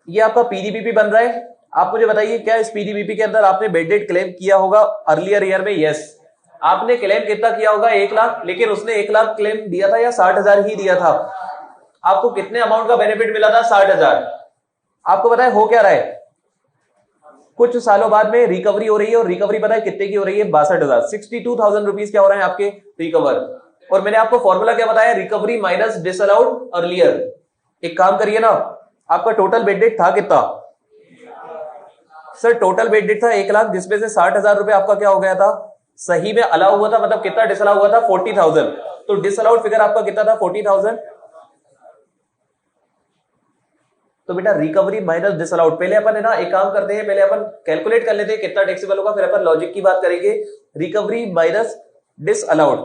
ये आपका पीडीबीपी बन रहा है। आप मुझे बताइए, क्या इस पीडीबीपी के अंदर आपने बेड डेट क्लेम किया होगा अर्लियर ईयर में? यस। आपने क्लेम कितना किया होगा? 1 लाख, लेकिन उसने 1 लाख क्लेम दिया था या 60,000 ही दिया था? आपको कितने अमाउंट का बेनिफिट मिला था? 60,000। आपको पता है हो क्या रहा है? कुछ सालों बाद में रिकवरी हो रही है, और रिकवरी पता है कितने की हो रही है? 62,000। 62,000 रुपीज क्या हो रहे हैं आपके रिकवर। और मैंने आपको फॉर्मूला क्या बताया? Recovery minus disallowed earlier. एक काम करिए ना, आपका टोटल बेड डेट था कितना? सर टोटल बेड डेट था 1 लाख, जिसमें से 60,000 रुपए आपका क्या हो गया था? सही में अलाउ हुआ था, मतलब कितना डिसअलाउ हुआ था? 40,000। तो डिसअलाउड फिगर आपका कितना था? 40,000। तो बेटा रिकवरी माइनस डिसअलाउड, पहले अपन है ना एक काम करते हैं, पहले अपन कैलकुलेट कर लेते हैं कितना टैक्सेबल होगा, फिर अपन लॉजिक की बात करेंगे। रिकवरी माइनस डिसअलाउड,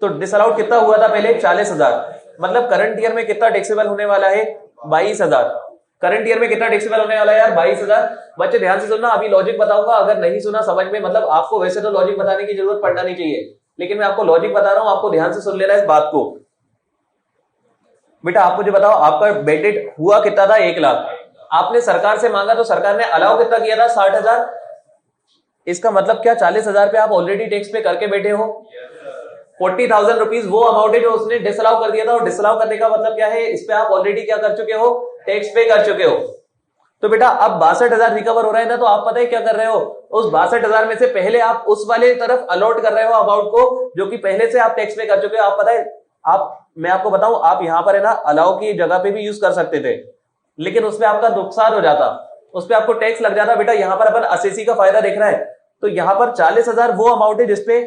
तो डिसअलाउड कितना हुआ था पहले? 40,000। मतलब करंट ईयर में कितना टैक्सेबल होने वाला है? 22,000। करंट ईयर में कितना टैक्सेबल होने वाला है यार? 22,000। बच्चे ध्यान से सुनना, अभी लॉजिक बताऊंगा, अगर नहीं सुना समझ में, मतलब आपको वैसे तो लॉजिक बताने की जरूरत पड़ना नहीं चाहिए, लेकिन मैं आपको लॉजिक बता रहा हूं, आपको ध्यान से सुन लेना इस बात को। बेटा आप मुझे बताओ, आपका बेडेड हुआ कितना था? 1 लाख। आपने सरकार से मांगा तो सरकार ने अलाउ कितना किया था? 60,000। इसका मतलब क्या 40,000 पे आप ऑलरेडी टैक्स पे करके बैठे हो। 40,000 रुपीज वो अमाउंट है जो उसने डिसअलाउ कर दिया था, और डिसअलाउ करने का मतलब क्या है? इस पे आप ऑलरेडी क्या कर चुके हो? टैक्स पे कर चुके हो। तो बेटा अब 62,000 रिकवर हो रहा है ना, तो आप पता है क्या कर रहे हो? उस 62,000 में से पहले आप उस वाले तरफ अलॉट कर रहे हो अमाउंट को, जो कि पहले से आप टैक्स पे कर चुके हो। आप पता है, मैं आपको बताऊं, आप यहां पर है ना अलाउ की जगह पे भी यूज कर सकते थे, लेकिन उसमें आपका नुकसान हो जाता, उस पर आपको टैक्स लग जाता। बेटा यहां पर अपन असेसी का फायदा देख रहा है, तो यहां पर 40,000 वो अमाउंट है जिसपे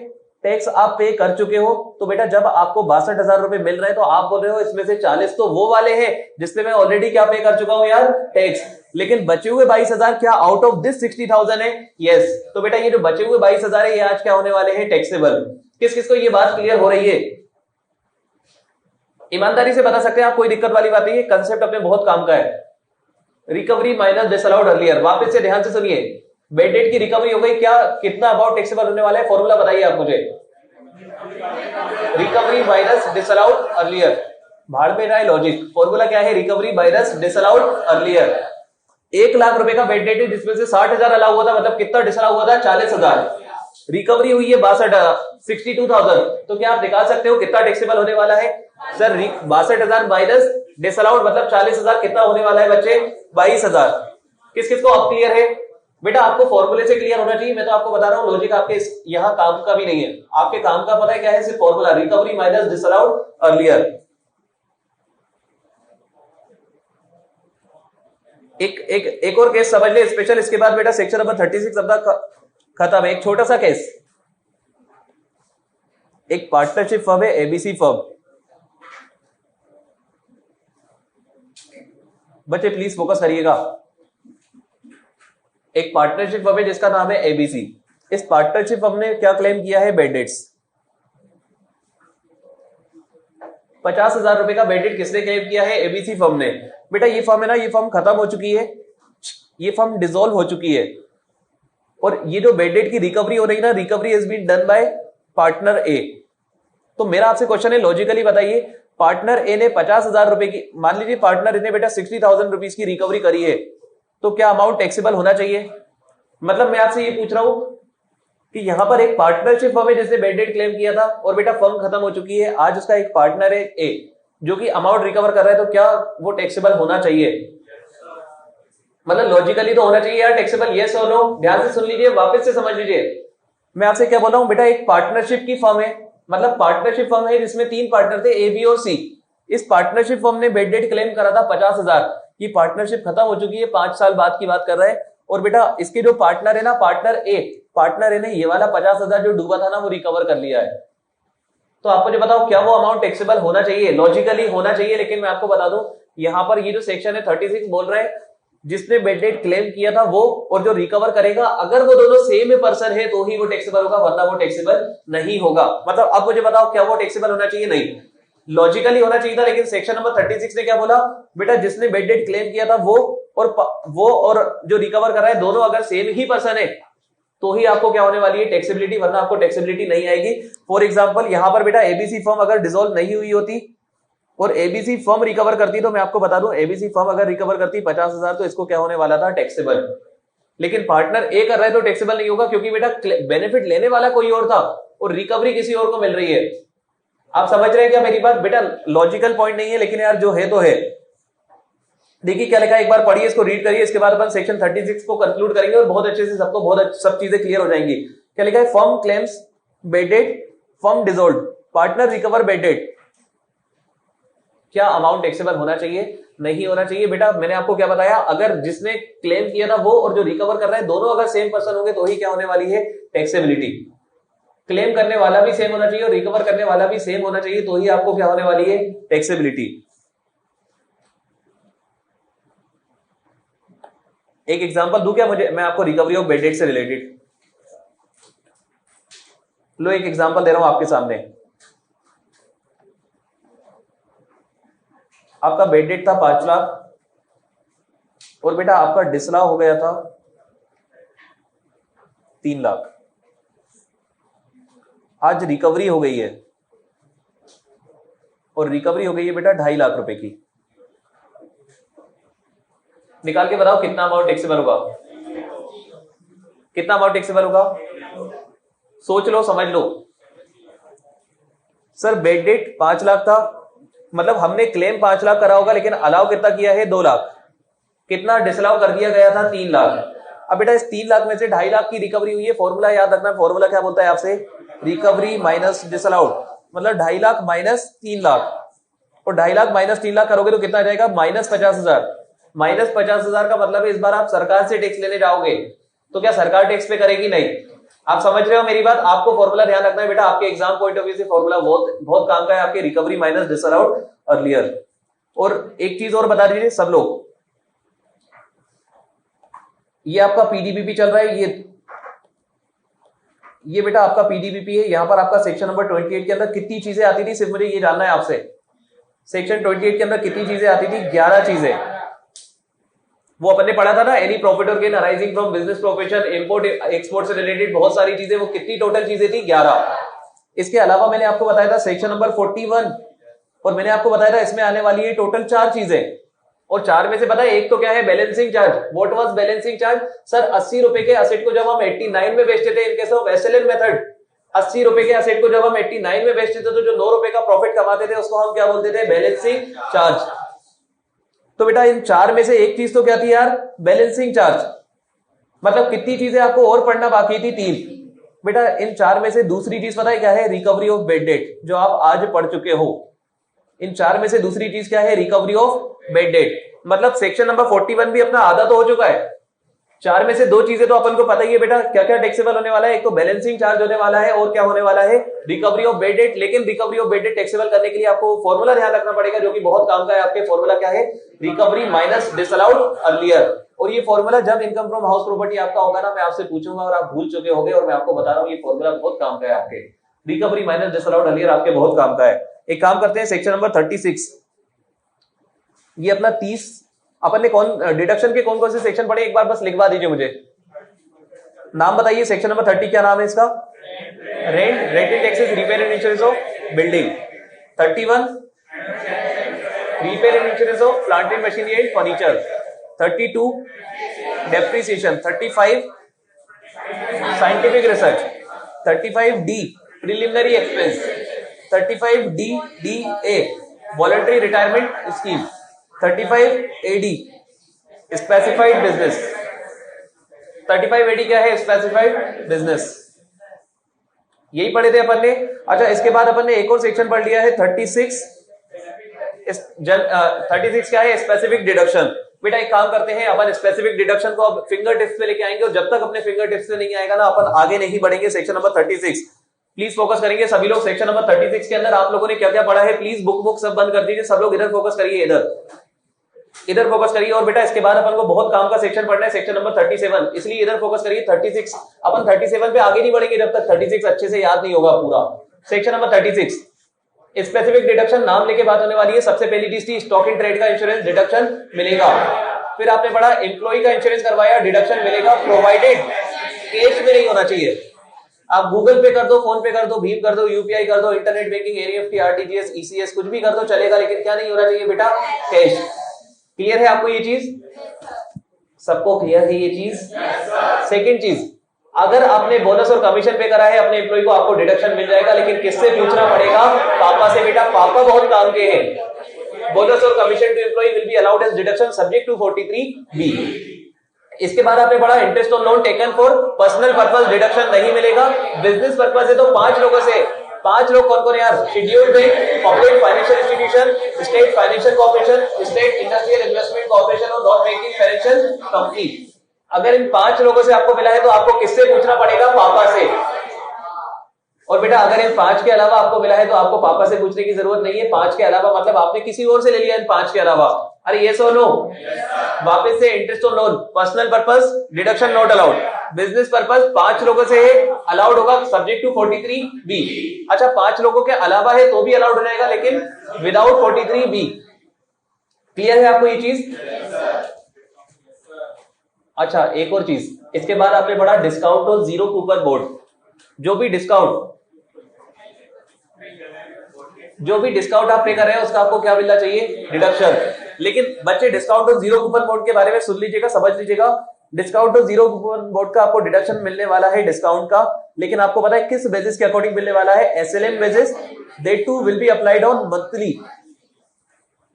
टैक्स आप पे कर चुके हो। तो बेटा जब आपको 62,000 रुपए मिल रहे हैं, तो आप बोल रहे हो इसमें से 40 तो वो वाले हैं जिसपे मैं ऑलरेडी क्या पे कर चुका हूं यार? टैक्स। लेकिन बचे हुए 22,000 क्या आउट ऑफ दिस 60,000 है? यस। तो बेटा ये जो बचे हुए 22,000 है, ये आज क्या होने वाले हैं? टैक्सेबल। किस किस को ये बात क्लियर हो रही है? ईमानदारी से बता सकते हैं आप, कोई दिक्कत वाली बात नहीं है, कंसेप्ट अपने बहुत काम का है। Recovery minus disallowed earlier. वापस से ध्यान से सुनिए, बेड डेट की रिकवरी हो गई, क्या कितना अमाउंट टैक्सेबल होने वाला है? फॉर्मूला बताइए आप मुझे। Recovery minus disallowed earlier. भाड़ में रहा है लॉजिक, फॉर्मूला क्या है? Recovery minus disallowed earlier. 1 lakh रुपए का बेड डेट है जिसमें से 60,000 अलाउ हुआ था, मतलब कितना डिसअलाउ हुआ था? 40,000। रिकवरी हुई है 62,000। तो क्या आप दिखा सकते हो कितना टैक्सेबल होने वाला है? सर 62,000 माइनस डिसअलाउड मतलब 40,000, कितना होने वाला है बच्चे? 22,000। किस किस को अब क्लियर है? बेटा आपको फॉर्मूले से क्लियर होना चाहिए, मैं तो आपको बता रहा हूं लॉजिक आपके यहाँ काम का भी नहीं है, आपके काम का पता है क्या है? सिर्फ formula, recovery minus disallowed earlier. एक और केस समझ ले स्पेशल, इसके बाद बेटा सेक्शन नंबर 36 अपना खत्म है। एक छोटा सा केस, एक पार्टनरशिप फर्म है एबीसी फर्म। बच्चे प्लीज फोकस करिएगा। एक पार्टनरशिप फर्म है जिसका नाम है एबीसी। इस पार्टनरशिप फर्म ने क्या क्लेम किया है? Bad debts. 50,000 रुपए का बेड डेट किसने क्लेम किया है? एबीसी फर्म ने। बेटा ये फर्म है ना, ये फर्म खत्म हो चुकी है, ये फर्म डिसॉल्व हो चुकी है, और ये जो बेड डेट की रिकवरी हो रही है ना, recovery has been done by partner A. तो मेरा आपसे क्वेश्चन है, लॉजिकली बताइए, पार्टनर ए ने 50,000 रुपए की, मान लीजिए पार्टनर ए ने बेटा 60,000 रुपीज की रिकवरी करी है, तो क्या अमाउंट टैक्सेबल होना चाहिए? मतलब मैं आपसे ये पूछ रहा हूं कि यहां पर एक पार्टनरशिप फर्म है जिसने बेड डेट क्लेम किया था, और बेटा फर्म खत्म हो चुकी है, आज उसका एक पार्टनर है ए जो कि अमाउंट रिकवर कर रहा है, तो क्या वो टैक्सेबल होना चाहिए? मतलब लॉजिकली तो होना चाहिए यार टैक्सेबल, यस और नो। ध्यान से सुन लीजिए, वापस से समझ लीजिए, मैं आपसे क्या बोल रहा हूं बेटा, एक पार्टनरशिप की फर्म है, मतलब पार्टनरशिप फर्म है जिसमें 3 पार्टनर थे, ए बी और सी। इस पार्टनरशिप फर्म ने बेड डेट क्लेम करा था 50,000। ये पार्टनरशिप खत्म हो चुकी है, 5 साल बाद की बात कर रहा है, और बेटा इसके जो पार्टनर है ना, पार्टनर ए ने ये वाला 50,000 जो डूबा था ना, वो रिकवर कर लिया है। तो आप मुझे बताओ क्या वो अमाउंट टैक्सेबल होना चाहिए? लॉजिकली होना चाहिए, लेकिन मैं आपको बता दूं यहां पर ये जो सेक्शन है 36 बोल रहा है जिसने बेड डेट क्लेम किया था वो, और जो रिकवर करेगा, अगर वो दोनों सेम पर्सन है तो ही वो टैक्सेबल होगा, वरना वो टैक्सेबल नहीं होगा। मतलब अब मुझे बताओ क्या वो टैक्सेबल होना चाहिए? नहीं, लॉजिकली होना चाहिए था, लेकिन सेक्शन नंबर 36 ने क्या बोला? बेटा जिसने बेड डेट क्लेम किया था वो और जो रिकवर कर रहा है, दोनों अगर सेम ही पर्सन है तो ही आपको क्या होने वाली है? टैक्सेबिलिटी, वरना आपको टैक्सेबिलिटी नहीं आएगी। फॉर एग्जांपल यहां पर बेटा एबीसी फर्म अगर डिसॉल्व नहीं हुई होती और एबीसी फर्म रिकवर करती, तो मैं आपको बता दूं एबीसी फर्म अगर रिकवर करती 50,000, तो इसको क्या होने वाला था? टैक्सेबल। लेकिन पार्टनर ए कर रहा है तो टैक्सेबल नहीं होगा, क्योंकि बेटा बेनिफिट लेने वाला कोई और था और रिकवरी किसी और को मिल रही है। आप समझ रहे हैं क्या मेरी बात? बेटा लॉजिकल पॉइंट नहीं है, लेकिन यार जो है तो है। देखिए क्या लिखा है, एक बार पढ़िए, इसको रीड करिए, इसके बाद अपन सेक्शन 36 को कंक्लूड करेंगे और बहुत अच्छे से सबको सब चीजें क्लियर हो जाएंगी। क्या लिखा है? Firm claims bed date, firm dissolve, partner recover bed date, क्या अमाउंट टैक्सेबल होना चाहिए? नहीं होना चाहिए। बेटा मैंने आपको क्या बताया, अगर जिसने क्लेम किया था वो और जो रिकवर कर रहा है, दोनों अगर सेम पर्सन होंगे तो ही क्या होने वाली है? टैक्सेबिलिटी। क्लेम करने वाला भी सेम होना चाहिए और रिकवर करने वाला भी सेम होना चाहिए, तो ही आपको क्या होने वाली है? टैक्सेबिलिटी। एक एग्जांपल दूं क्या मैं आपको रिकवरी ऑफ बेड डेट से रिलेटेड? लो एक एग्जांपल दे रहा हूं आपके सामने। आपका बेड डेट था 5 लाख, और बेटा आपका डिसलाव हो गया था 3 लाख, आज रिकवरी हो गई है, और रिकवरी हो गई है बेटा 2.5 लाख रुपए की। निकाल के बताओ कितना अमाउंट टैक्सेबल होगा, कितना अमाउंट टैक्सेबल होगा, सोच लो, समझ लो। सर बेड डेट 5 लाख था, मतलब हमने क्लेम 5 लाख करा होगा, लेकिन अलाउ कितना किया है 2 लाख, कितना डिसलाउ कर दिया गया था 3 लाख। अब बेटा इस 3 लाख में से 2.5 लाख की रिकवरी हुई है, फॉर्मूला याद रखना, फॉर्मूला क्या बोलता है आपसे, रिकवरी माइनस डिसअलाउड, मतलब 2.5 लाख माइनस 3 लाख, और 2.5 लाख माइनस 3 लाख करोगे तो कितना आ जाएगा, -50,000। -50,000 का मतलब है इस बार आप सरकार से टैक्स लेने जाओगे, तो क्या सरकार टैक्स पे करेगी, नहीं। आप समझ रहे हो मेरी बात, आपको फॉर्मूला ध्यान रखना है बेटा, आपके एग्जाम पॉइंट ऑफ व्यू से फॉर्मूला बहुत बहुत काम का है, आपके रिकवरी माइनस डिसअलाउड अर्लियर। और एक चीज और बता दीजिए सब लोग, ये आपका पीडीबीपी चल रहा है, ये बेटा आपका पीडीबीपी है, यहां पर आपका सेक्शन नंबर 28 के अंदर कितनी चीजें आती थी, सिर्फ मुझे ये जानना है आपसे, सेक्शन 28 के अंदर कितनी चीजें आती थी, 11 चीजें। वो अपन ने पढ़ा था ना, एनी प्रॉफिट और gain arising from business profession, import export से रिलेटेड बहुत सारी चीजें, वो कितनी टोटल चीजें थी, 11। इसके अलावा मैंने आपको बताया था सेक्शन नंबर 41, और मैंने आपको बताया था इसमें आने वाली है टोटल 4 चीजें, और 4 में से पता है एक तो क्या है, balancing charge. What was balancing charge, sir 80 रुपए के असेट को जब हम 89 में बेचते थे, in case of SLN method, 80 रुपए के असेट को जब हम 89 में बेचते थे, तो जो 9 रुपए का प्रॉफिट कमाते थे उसको हम क्या बोलते थे, बैलेंसिंग चार्ज। तो बेटा इन 4 में से एक चीज तो क्या थी यार, बैलेंसिंग चार्ज। मतलब कितनी चीजें आपको और पढ़ना बाकी थी, 3। बेटा इन 4 में से दूसरी चीज पता है क्या है, रिकवरी ऑफ बेड डेट, जो आप आज पढ़ चुके हो। इन 4 में से दूसरी चीज क्या है, रिकवरी ऑफ बेड डेट। मतलब सेक्शन नंबर 41 भी अपना आधा तो हो चुका है, 4 में से 2 चीजें तो अपन को पता ही है बेटा, क्या क्या टैक्सेबल होने वाला है, एक तो बैलेंसिंग चार्ज होने वाला है, और क्या होने वाला है, रिकवरी ऑफ बेड डेट। लेकिन recovery of bed date taxable करने के लिए आपको फॉर्मूला ध्यान रखना पड़ेगा, जो कि बहुत काम का है आपके। फॉर्मूला क्या है, रिकवरी माइनस डिसअलाउड अर्लियर। और ये फॉर्मूला जब इनकम फ्रॉम हाउस प्रॉपर्टी आपका होगा ना, मैं आपसे पूछूंगा और आप भूल चुके होंगे, और मैं आपको बता रहा हूं ये फॉर्मूला बहुत काम का है आपके, रिकवरी माइनस डिसअलाउड अर्लियर आपके बहुत काम का है। एक काम करते हैं, सेक्शन नंबर 36, ये अपना 30, अपन ने कौन डिडक्शन के कौन कौन से सेक्शन पढ़े, एक बार बस लिखवा दीजिए मुझे, नाम बताइए। सेक्शन नंबर 30 क्या नाम है इसका, rent, rental taxes, repair and insurance of building. 31 repair and insurance of plant and machinery and furniture. 32 depreciation. 35 scientific research. 35 D preliminary expense. 35 D D A voluntary retirement scheme. 35 AD specified business. 35 AD क्या है, specified business. यही पढ़े थे अपन ने। अच्छा इसके बाद अपन ने एक और सेक्शन पढ़ लिया है 36। 36 क्या है, स्पेसिफिक डिडक्शन। बेटा एक काम करते हैं, अपन स्पेसिफिक डिडक्शन को अब फिंगर टिप्स पे लेके आएंगे, और जब तक अपने फिंगर टिप्स पे नहीं आएगा ना, अपन आगे नहीं बढ़ेंगे। सेक्शन नंबर 36 प्लीज फोकस करेंगे सभी लोग। सेक्शन नंबर 36 के अंदर आप लोगों ने क्या क्या पढ़ा है, प्लीज बुक सब बंद कर दीजिए, सब लोग इधर फोकस करिए, इधर फोकस करिए। और बेटा इसके बाद अपन को बहुत काम का सेक्शन पढ़ना है, सेक्शन नंबर 37, इसलिए इधर फोकस करिए। 36 अपन 37 पे आगे नहीं बढ़ेंगे जब तक 36 अच्छे से याद नहीं होगा पूरा। सेक्शन नंबर 36 स्पेसिफिक डिडक्शन, नाम लेके बात होने वाली है। सबसे पहली चीज थी स्टॉक इन ट्रेड का इंश्योरेंस, डिडक्शन मिलेगा। फिर आपने पढ़ा एम्प्लॉय का इंश्योरेंस करवाया, डिडक्शन मिलेगा, प्रोवाइडेड कैश में नहीं होना चाहिए। आप गूगल पे कर दो, फोन पे कर दो, भीम कर दो, यूपीआई कर दो, internet banking, NEFT, RTGS, ECS कुछ भी कर दो चलेगा, लेकिन क्या नहीं होना चाहिए बेटा, कैश। क्लियर है आपको ये चीज, सबको क्लियर है ये चीज। सेकंड चीज, अगर आपने बोनस और कमीशन पे करा है अपने एम्प्लॉय को, आपको डिडक्शन मिल जाएगा, लेकिन किससे पूछना पड़ेगा, पापा से। बेटा पापा बहुत काम के हैं। बोनस और commission to employ will be allowed as deduction subject to 43B। इसके बाद आपने पढ़ा interest on loan taken for personal purpose, deduction नहीं मिलेगा। बिजनेस पर्पस है तो 5 लोगों से, 5 लोग कौन कौन यार, scheduled bank, public financial institution, state financial corporation, state industrial investment corporation और नॉन बैंकिंग फाइनेंशियल कंपनी। अगर इन 5 लोगों से आपको मिला है तो आपको किससे पूछना पड़ेगा, पापा से। और बेटा अगर इन 5 के अलावा आपको मिला है तो आपको पापा से पूछने की जरूरत नहीं है। 5 के अलावा मतलब आपने किसी और से ले लिया इन 5 के अलावा। अरे ये सो नो, वापस से interest on loan, personal purpose, deduction not allowed. Business purpose 5 लोगों से अलाउड होगा सब्जेक्ट टू 43B। अच्छा 5 लोगों के अलावा है तो भी अलाउड हो जाएगा, लेकिन विदाउट 43B। क्लियर है आपको ये चीज। अच्छा एक और चीज, इसके बाद आपने पढ़ा डिस्काउंट और जीरो कूपन बोर्ड। जो भी डिस्काउंट आप पे कर रहे हैं उसका आपको क्या मिलना चाहिए, डिडक्शन। लेकिन बच्चे डिस्काउंट और जीरो कूपन बोर्ड के बारे में सुन लीजिएगा, समझ लीजिएगा। डिस्काउंट और जीरो कूपन बोर्ड का आपको डिडक्शन मिलने वाला है डिस्काउंट का, लेकिन आपको पता है किस बेसिस के अकॉर्डिंग मिलने वाला है, SLM basis. That too will be applied on monthly.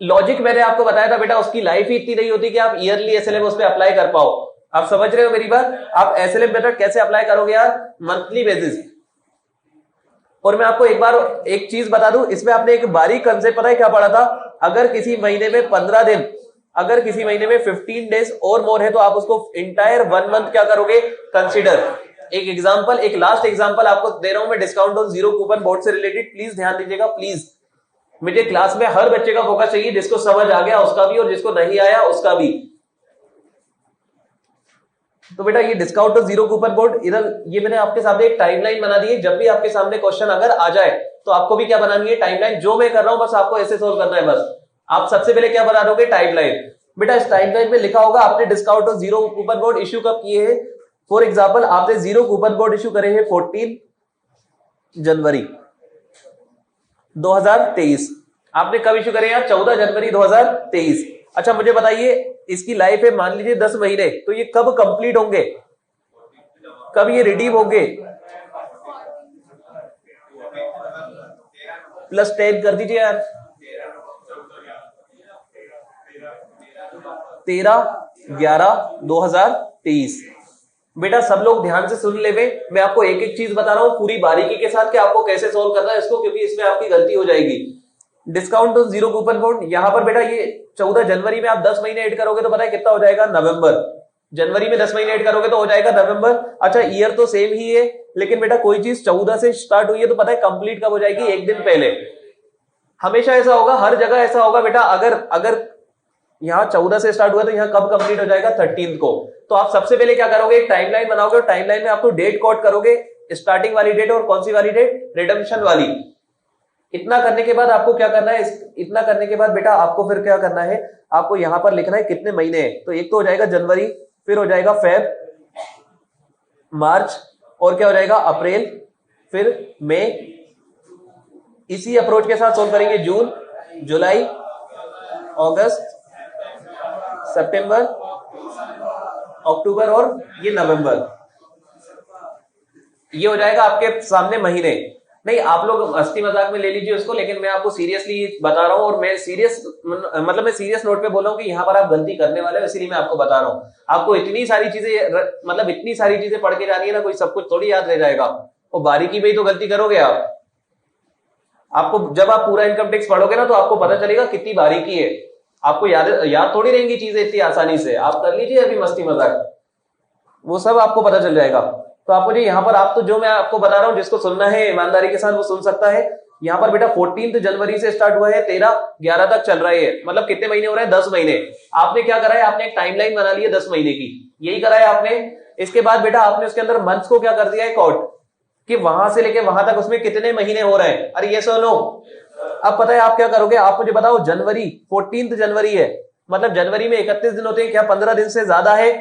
Logic मैंने आपको बताया था बेटा, उसकी लाइफ ही इतनी नहीं होती कि आप ईयरली एसएलएम उस पर अप्लाई कर पाओ। आप समझ रहे हो मेरी बात? आप एसएलएम मेथड कैसे अप्लाई करोगे यार, मंथली बेसिस। और मैं आपको एक बार एक चीज बता दूं, इसमें आपने एक बारीक कंसेप्ट पता है क्या पढ़ा था, अगर किसी महीने में 15 दिन, अगर किसी महीने में 15 डेज और मोर है तो आप उसको इंटायर 1 मंथ क्या करोगे, कंसीडर। एक एग्जांपल, एक लास्ट एग्जांपल आपको दे रहा हूं मैं डिस्काउंट और जीरो कूपन बोर्ड से रिलेटेड, प्लीज ध्यान दीजिएगा प्लीज। मुझे क्लास में हर बच्चे का फोकस चाहिए, जिसको समझ आ गया उसका भी और जिसको नहीं आया उसका भी। तो बेटा ये डिस्काउंट और जीरो कूपन बोर्ड, इधर ये मैंने आपके सामने एक टाइमलाइन बना दी है। जब भी आपके सामने क्वेश्चन अगर आ जाए तो आपको भी क्या बनानी है, टाइमलाइन। जो मैं कर रहा हूं बस आपको ऐसे सोल्व करना है। बस आप सबसे पहले क्या बना दोगे, टाइमलाइन। बेटा इस टाइमलाइन में लिखा होगा आपने डिस्काउंट और जीरो कूपन बोर्ड इश्यू कब किए हैं। फॉर एग्जाम्पल आपने जीरो कूपन बोर्ड इश्यू करे हैं 14 जनवरी 2023। आपने कब इश्यू करे यार, 14 जनवरी 2023। अच्छा मुझे बताइए, इसकी लाइफ है मान लीजिए 10 महीने, तो ये कब कंप्लीट होंगे, कब ये रिडीम होंगे, +10 कर दीजिए यार, 13/11/2023। बेटा सब लोग ध्यान से सुन ले, मैं आपको एक एक चीज बता रहा हूं पूरी बारीकी के साथ कि आपको कैसे सोल्व करना है इसको, क्योंकि इसमें आपकी गलती हो जाएगी। डिस्काउंट और जीरो कूपन बोर्ड, यहां पर बेटा ये 14 जनवरी में आप 10 महीने ऐड करोगे तो पता है कितना हो जाएगा, नवंबर। जनवरी में 10 महीने ऐड करोगे तो हो जाएगा नवंबर। अच्छा ईयर तो सेम ही है, लेकिन बेटा कोई चीज 14 से स्टार्ट हुई है तो पता है कंप्लीट कब हो जाएगी, एक दिन पहले। हमेशा ऐसा होगा, हर जगह ऐसा होगा बेटा। अगर यहाँ 14 से स्टार्ट हुआ तो यहाँ कब कंप्लीट हो जाएगा, 13 को। तो आप सबसे पहले क्या करोगे, एक टाइमलाइन बनाओगे और टाइमलाइन में आपको डेट कोड करोगे, स्टार्टिंग वाली डेट और कौन सी वाली डेट, रिडम्पशन वाली। इतना करने के बाद आपको क्या करना है, इतना करने के बाद बेटा आपको फिर क्या करना है, आपको यहां पर लिखना है कितने महीने हैं। तो एक तो हो जाएगा जनवरी, फिर हो जाएगा फेब, मार्च, और क्या हो जाएगा अप्रैल, फिर मई। इसी अप्रोच के साथ सोल्व करेंगे जून, जुलाई, अगस्त, सितंबर, अक्टूबर और ये नवंबर। ये हो जाएगा आपके सामने महीने। नहीं आप लोग हंसी मजाक में ले लीजिए उसको, लेकिन मैं आपको सीरियसली बता रहा हूं, और मैं सीरियस मतलब मैं सीरियस नोट पे बोल रहा हूं कि यहाँ पर आप गलती करने वाले हो, इसीलिए मैं आपको बता रहा हूं। आपको इतनी सारी चीजें मतलब इतनी सारी चीजें पढ़ के जानी है ना, कोई सब कुछ थोड़ी याद रह जाएगा, और बारीकी में ही तो गलती करोगे आप। आपको जब आप पूरा इनकम टैक्स पढ़ोगे ना तो आपको पता चलेगा कितनी बारीकी है। आपको याद थोड़ी रहेंगी चीजें इतनी आसानी से। आप कर लीजिए अभी मस्ती मजाक, वो सब आपको पता चल जाएगा। तो आप मुझे यहाँ पर, आप तो जो मैं आपको बता रहा हूँ जिसको सुनना है ईमानदारी के साथ वो सुन सकता है। यहाँ पर बेटा 14 जनवरी से स्टार्ट हुआ है, 13/11 तक चल रहा है, मतलब कितने महीने हो रहे हैं, 10 महीने। आपने क्या करा है, आपने एक टाइमलाइन बना ली है 10 महीने की, यही करा है आपने। इसके बाद बेटा आपने उसके अंदर मंथ्स को क्या कर दिया है, कॉट, कि वहां से लेके वहां तक उसमें कितने महीने हो रहे हैं। अरे ये सुनो, अब पता है आप क्या करोगे, आप मुझे बताओ, जनवरी 14 जनवरी है, मतलब जनवरी में 31 दिन होते हैं, क्या 15 दिन से ज्यादा है?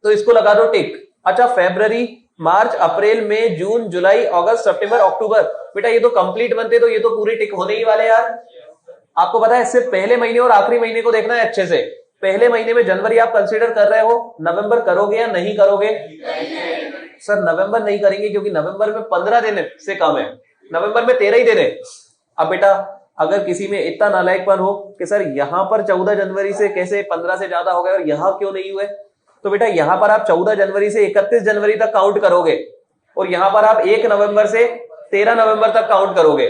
तो इसको लगा दो टिक। अच्छा फरवरी, मार्च, अप्रैल, मई, जून, जुलाई, अगस्त, सितंबर, अक्टूबर, बेटा ये तो कंप्लीट मंथ है, तो ये तो पूरे टिक होने ही वाले यार। आपको पता है सिर्फ पहले महीने और आखिरी महीने को देखना है अच्छे से। पहले महीने में जनवरी आप कंसीडर कर रहे हो, नवंबर करोगे या नहीं करोगे? सर नवंबर नहीं करेंगे क्योंकि नवंबर में 15 दिन से कम है, नवंबर में 13 ही दिन है। अब बेटा अगर किसी में इतना नालायकपन हो कि सर यहां पर 14 जनवरी से कैसे 15 से ज्यादा हो गए और यहां क्यों नहीं हुए, तो बेटा यहां पर आप 14 जनवरी से 31 जनवरी तक काउंट करोगे, और यहां पर आप 1 नवंबर से 13 नवंबर तक काउंट करोगे।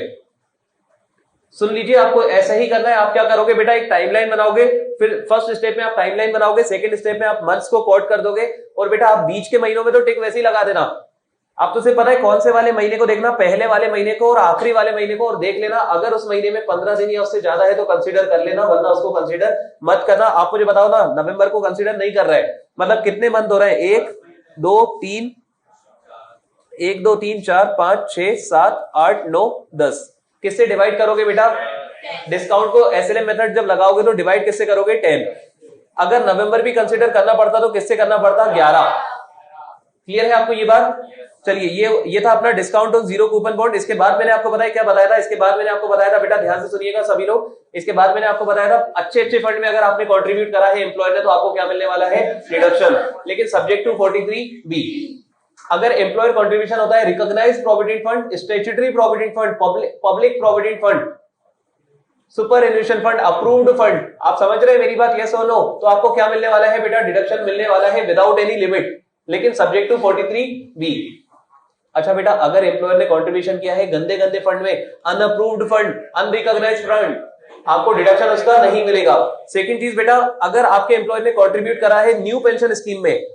सुन लीजिए, आपको ऐसा ही करना है। आप क्या करोगे बेटा, एक टाइमलाइन बनाओगे, फिर फर्स्ट स्टेप में आप टाइमलाइन बनाओगे, सेकंड स्टेप में आप मंथ्स को कोट कर दोगे, और बेटा आप बीच के महीनों में तो टिक वैसे ही लगा देना। आप तो सिर्फ पता है कौन से वाले महीने को देखना, पहले वाले महीने को और आखिरी वाले महीने को, और देख लेना अगर उस महीने में 15 दिन या उससे ज्यादा है तो कंसीडर कर लेना, वरना उसको कंसीडर मत करना। आप मुझे बताओ ना, नवंबर को कंसीडर नहीं कर रहे, मतलब कितने मंथ हो रहे हैं, 1 2 3 1 2 3 4 5 6 7 8 9 10। किससे डिवाइड करोगे बेटा? डिस्काउंट को एसएलएम मेथड जब लगाओगे तो डिवाइड किससे करोगे? 10। अगर नवंबर भी कंसिडर करना पड़ता तो किससे करना पड़ता? 11। क्लियर है आपको ये बात? चलिए ये था अपना discount on zero coupon bond. इसके बाद मैंने आपको बताया, क्या बताया था? इसके बाद मैंने आपको बताया था, बेटा ध्यान से सुनिएगा सभी लोग, इसके बाद मैंने आपको बताया था अच्छे अच्छे फंड में अगर आपने कंट्रीब्यूट करा है एम्प्लॉयर ने तो आपको क्या मिलने वाला है? डिडक्शन। लेकिन सब्जेक्ट टू 43B, अगर एम्प्लॉयर कंट्रीब्यूशन होता है recognised provident fund, statutory provident fund, public provident fund, superannuation fund, approved fund, आप समझ रहे हैं मेरी बात? यस और नो? तो आपको क्या मिलने वाला है बेटा? डिडक्शन मिलने वाला है विदाउट एनी लिमिट, लेकिन सब्जेक्ट टू 43B। अच्छा बेटा, अगर एम्प्लॉयर ने कंट्रीब्यूशन किया है गंदे गंदे फंड में, अनअप्रूव्ड फंड, अनरिकॉग्नाइज्ड फंड, आपको डिडक्शन उसका नहीं मिलेगा। सेकंड चीज बेटा, अगर आपके एम्प्लॉयर ने कंट्रीब्यूट करा है न्यू पेंशन स्कीम में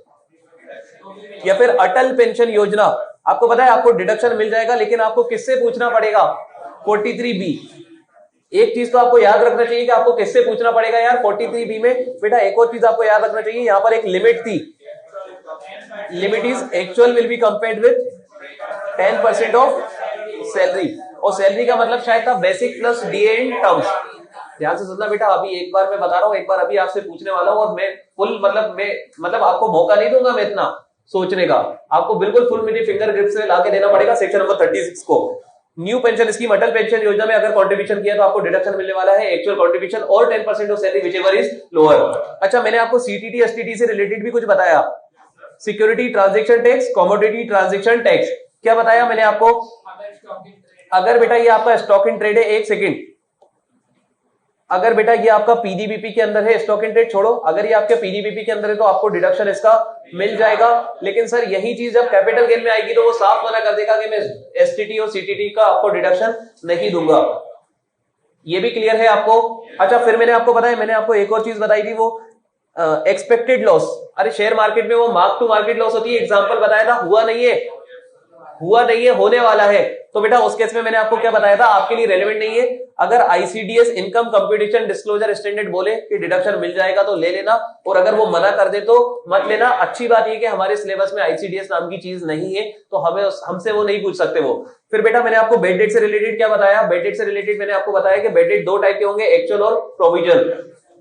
या फिर अटल पेंशन योजना, आपको पता है आपको डिडक्शन मिल जाएगा, लेकिन आपको किससे पूछना पड़ेगा? 43B। एक चीज तो आपको याद रखना चाहिए कि आपको किससे पूछना पड़ेगा यार 43B में। बेटा एक और चीज आपको याद रखना चाहिए, यहां पर एक लिमिट थी, limit is actual will be compared with 10% of salary, और सैलरी का मतलब शायद था basic plus DA in terms. ध्यान से सुनना बेटा, अभी एक बार मैं बता रहा हूं, एक बार अभी आपसे पूछने वाला हूं, और मैं फुल मतलब आपको मौका नहीं दूंगा मैं इतना सोचने का, आपको बिल्कुल फुल मेरी फिंगर ग्रिप से लाके देना पड़ेगा सेक्शन नंबर 36 को। New pension scheme Atal pension Yojana में अगर कंट्रीब्यूशन किया तो आपको डिडक्शन मिलने वाला है एक्चुअल कंट्रीब्यूशन और 10% of salary whichever is lower. अच्छा, मैंने आपको सीटीटी एसटीटी से रिलेटेड भी कुछ बताया, security transaction tax, commodity transaction tax, क्या बताया मैंने आपको? अगर बेटा ये आपका स्टॉक इन ट्रेड है, एक सेकंड, अगर बेटा ये आपका पीजीबीपी के अंदर है, स्टॉक इन ट्रेड छोड़ो, अगर ये आपके पीजीबीपी के अंदर है तो आपको डिडक्शन इसका मिल जाएगा। लेकिन सर यही चीज जब कैपिटल गेन में आएगी तो वो साफ मना कर देगा कि मैं एसटीटी और सीटीटी का आपको डिडक्शन नहीं दूंगा। ये भी क्लियर है आपको? अच्छा, फिर मैंने आपको बताया, मैंने आपको एक और चीज बताई थी, वो एक्सपेक्टेड लॉस। अरे शेयर मार्केट में वो मार्क टू मार्केट लॉस होती है, एग्जांपल बताया था, हुआ नहीं है, होने वाला है। तो बेटा उस केस में मैंने आपको क्या बताया था, आपके लिए रेलेवेंट नहीं है। अगर ICDS income competition disclosure standard बोले कि डिडक्शन मिल जाएगा तो ले लेना, और अगर वो मना कर दे तो मत लेना। अच्छी बात ये कि हमारे सिलेबस में आईसीडीएस नाम की चीज नहीं है, तो हमसे वो नहीं पूछ सकते वो। फिर बेटा मैंने आपको बेड डेट से रिलेटेड क्या बताया? बेड डेट से रिलेटेड मैंने आपको बताया कि बेड डेट दो टाइप के होंगे, एक्चुअल और प्रोविजन।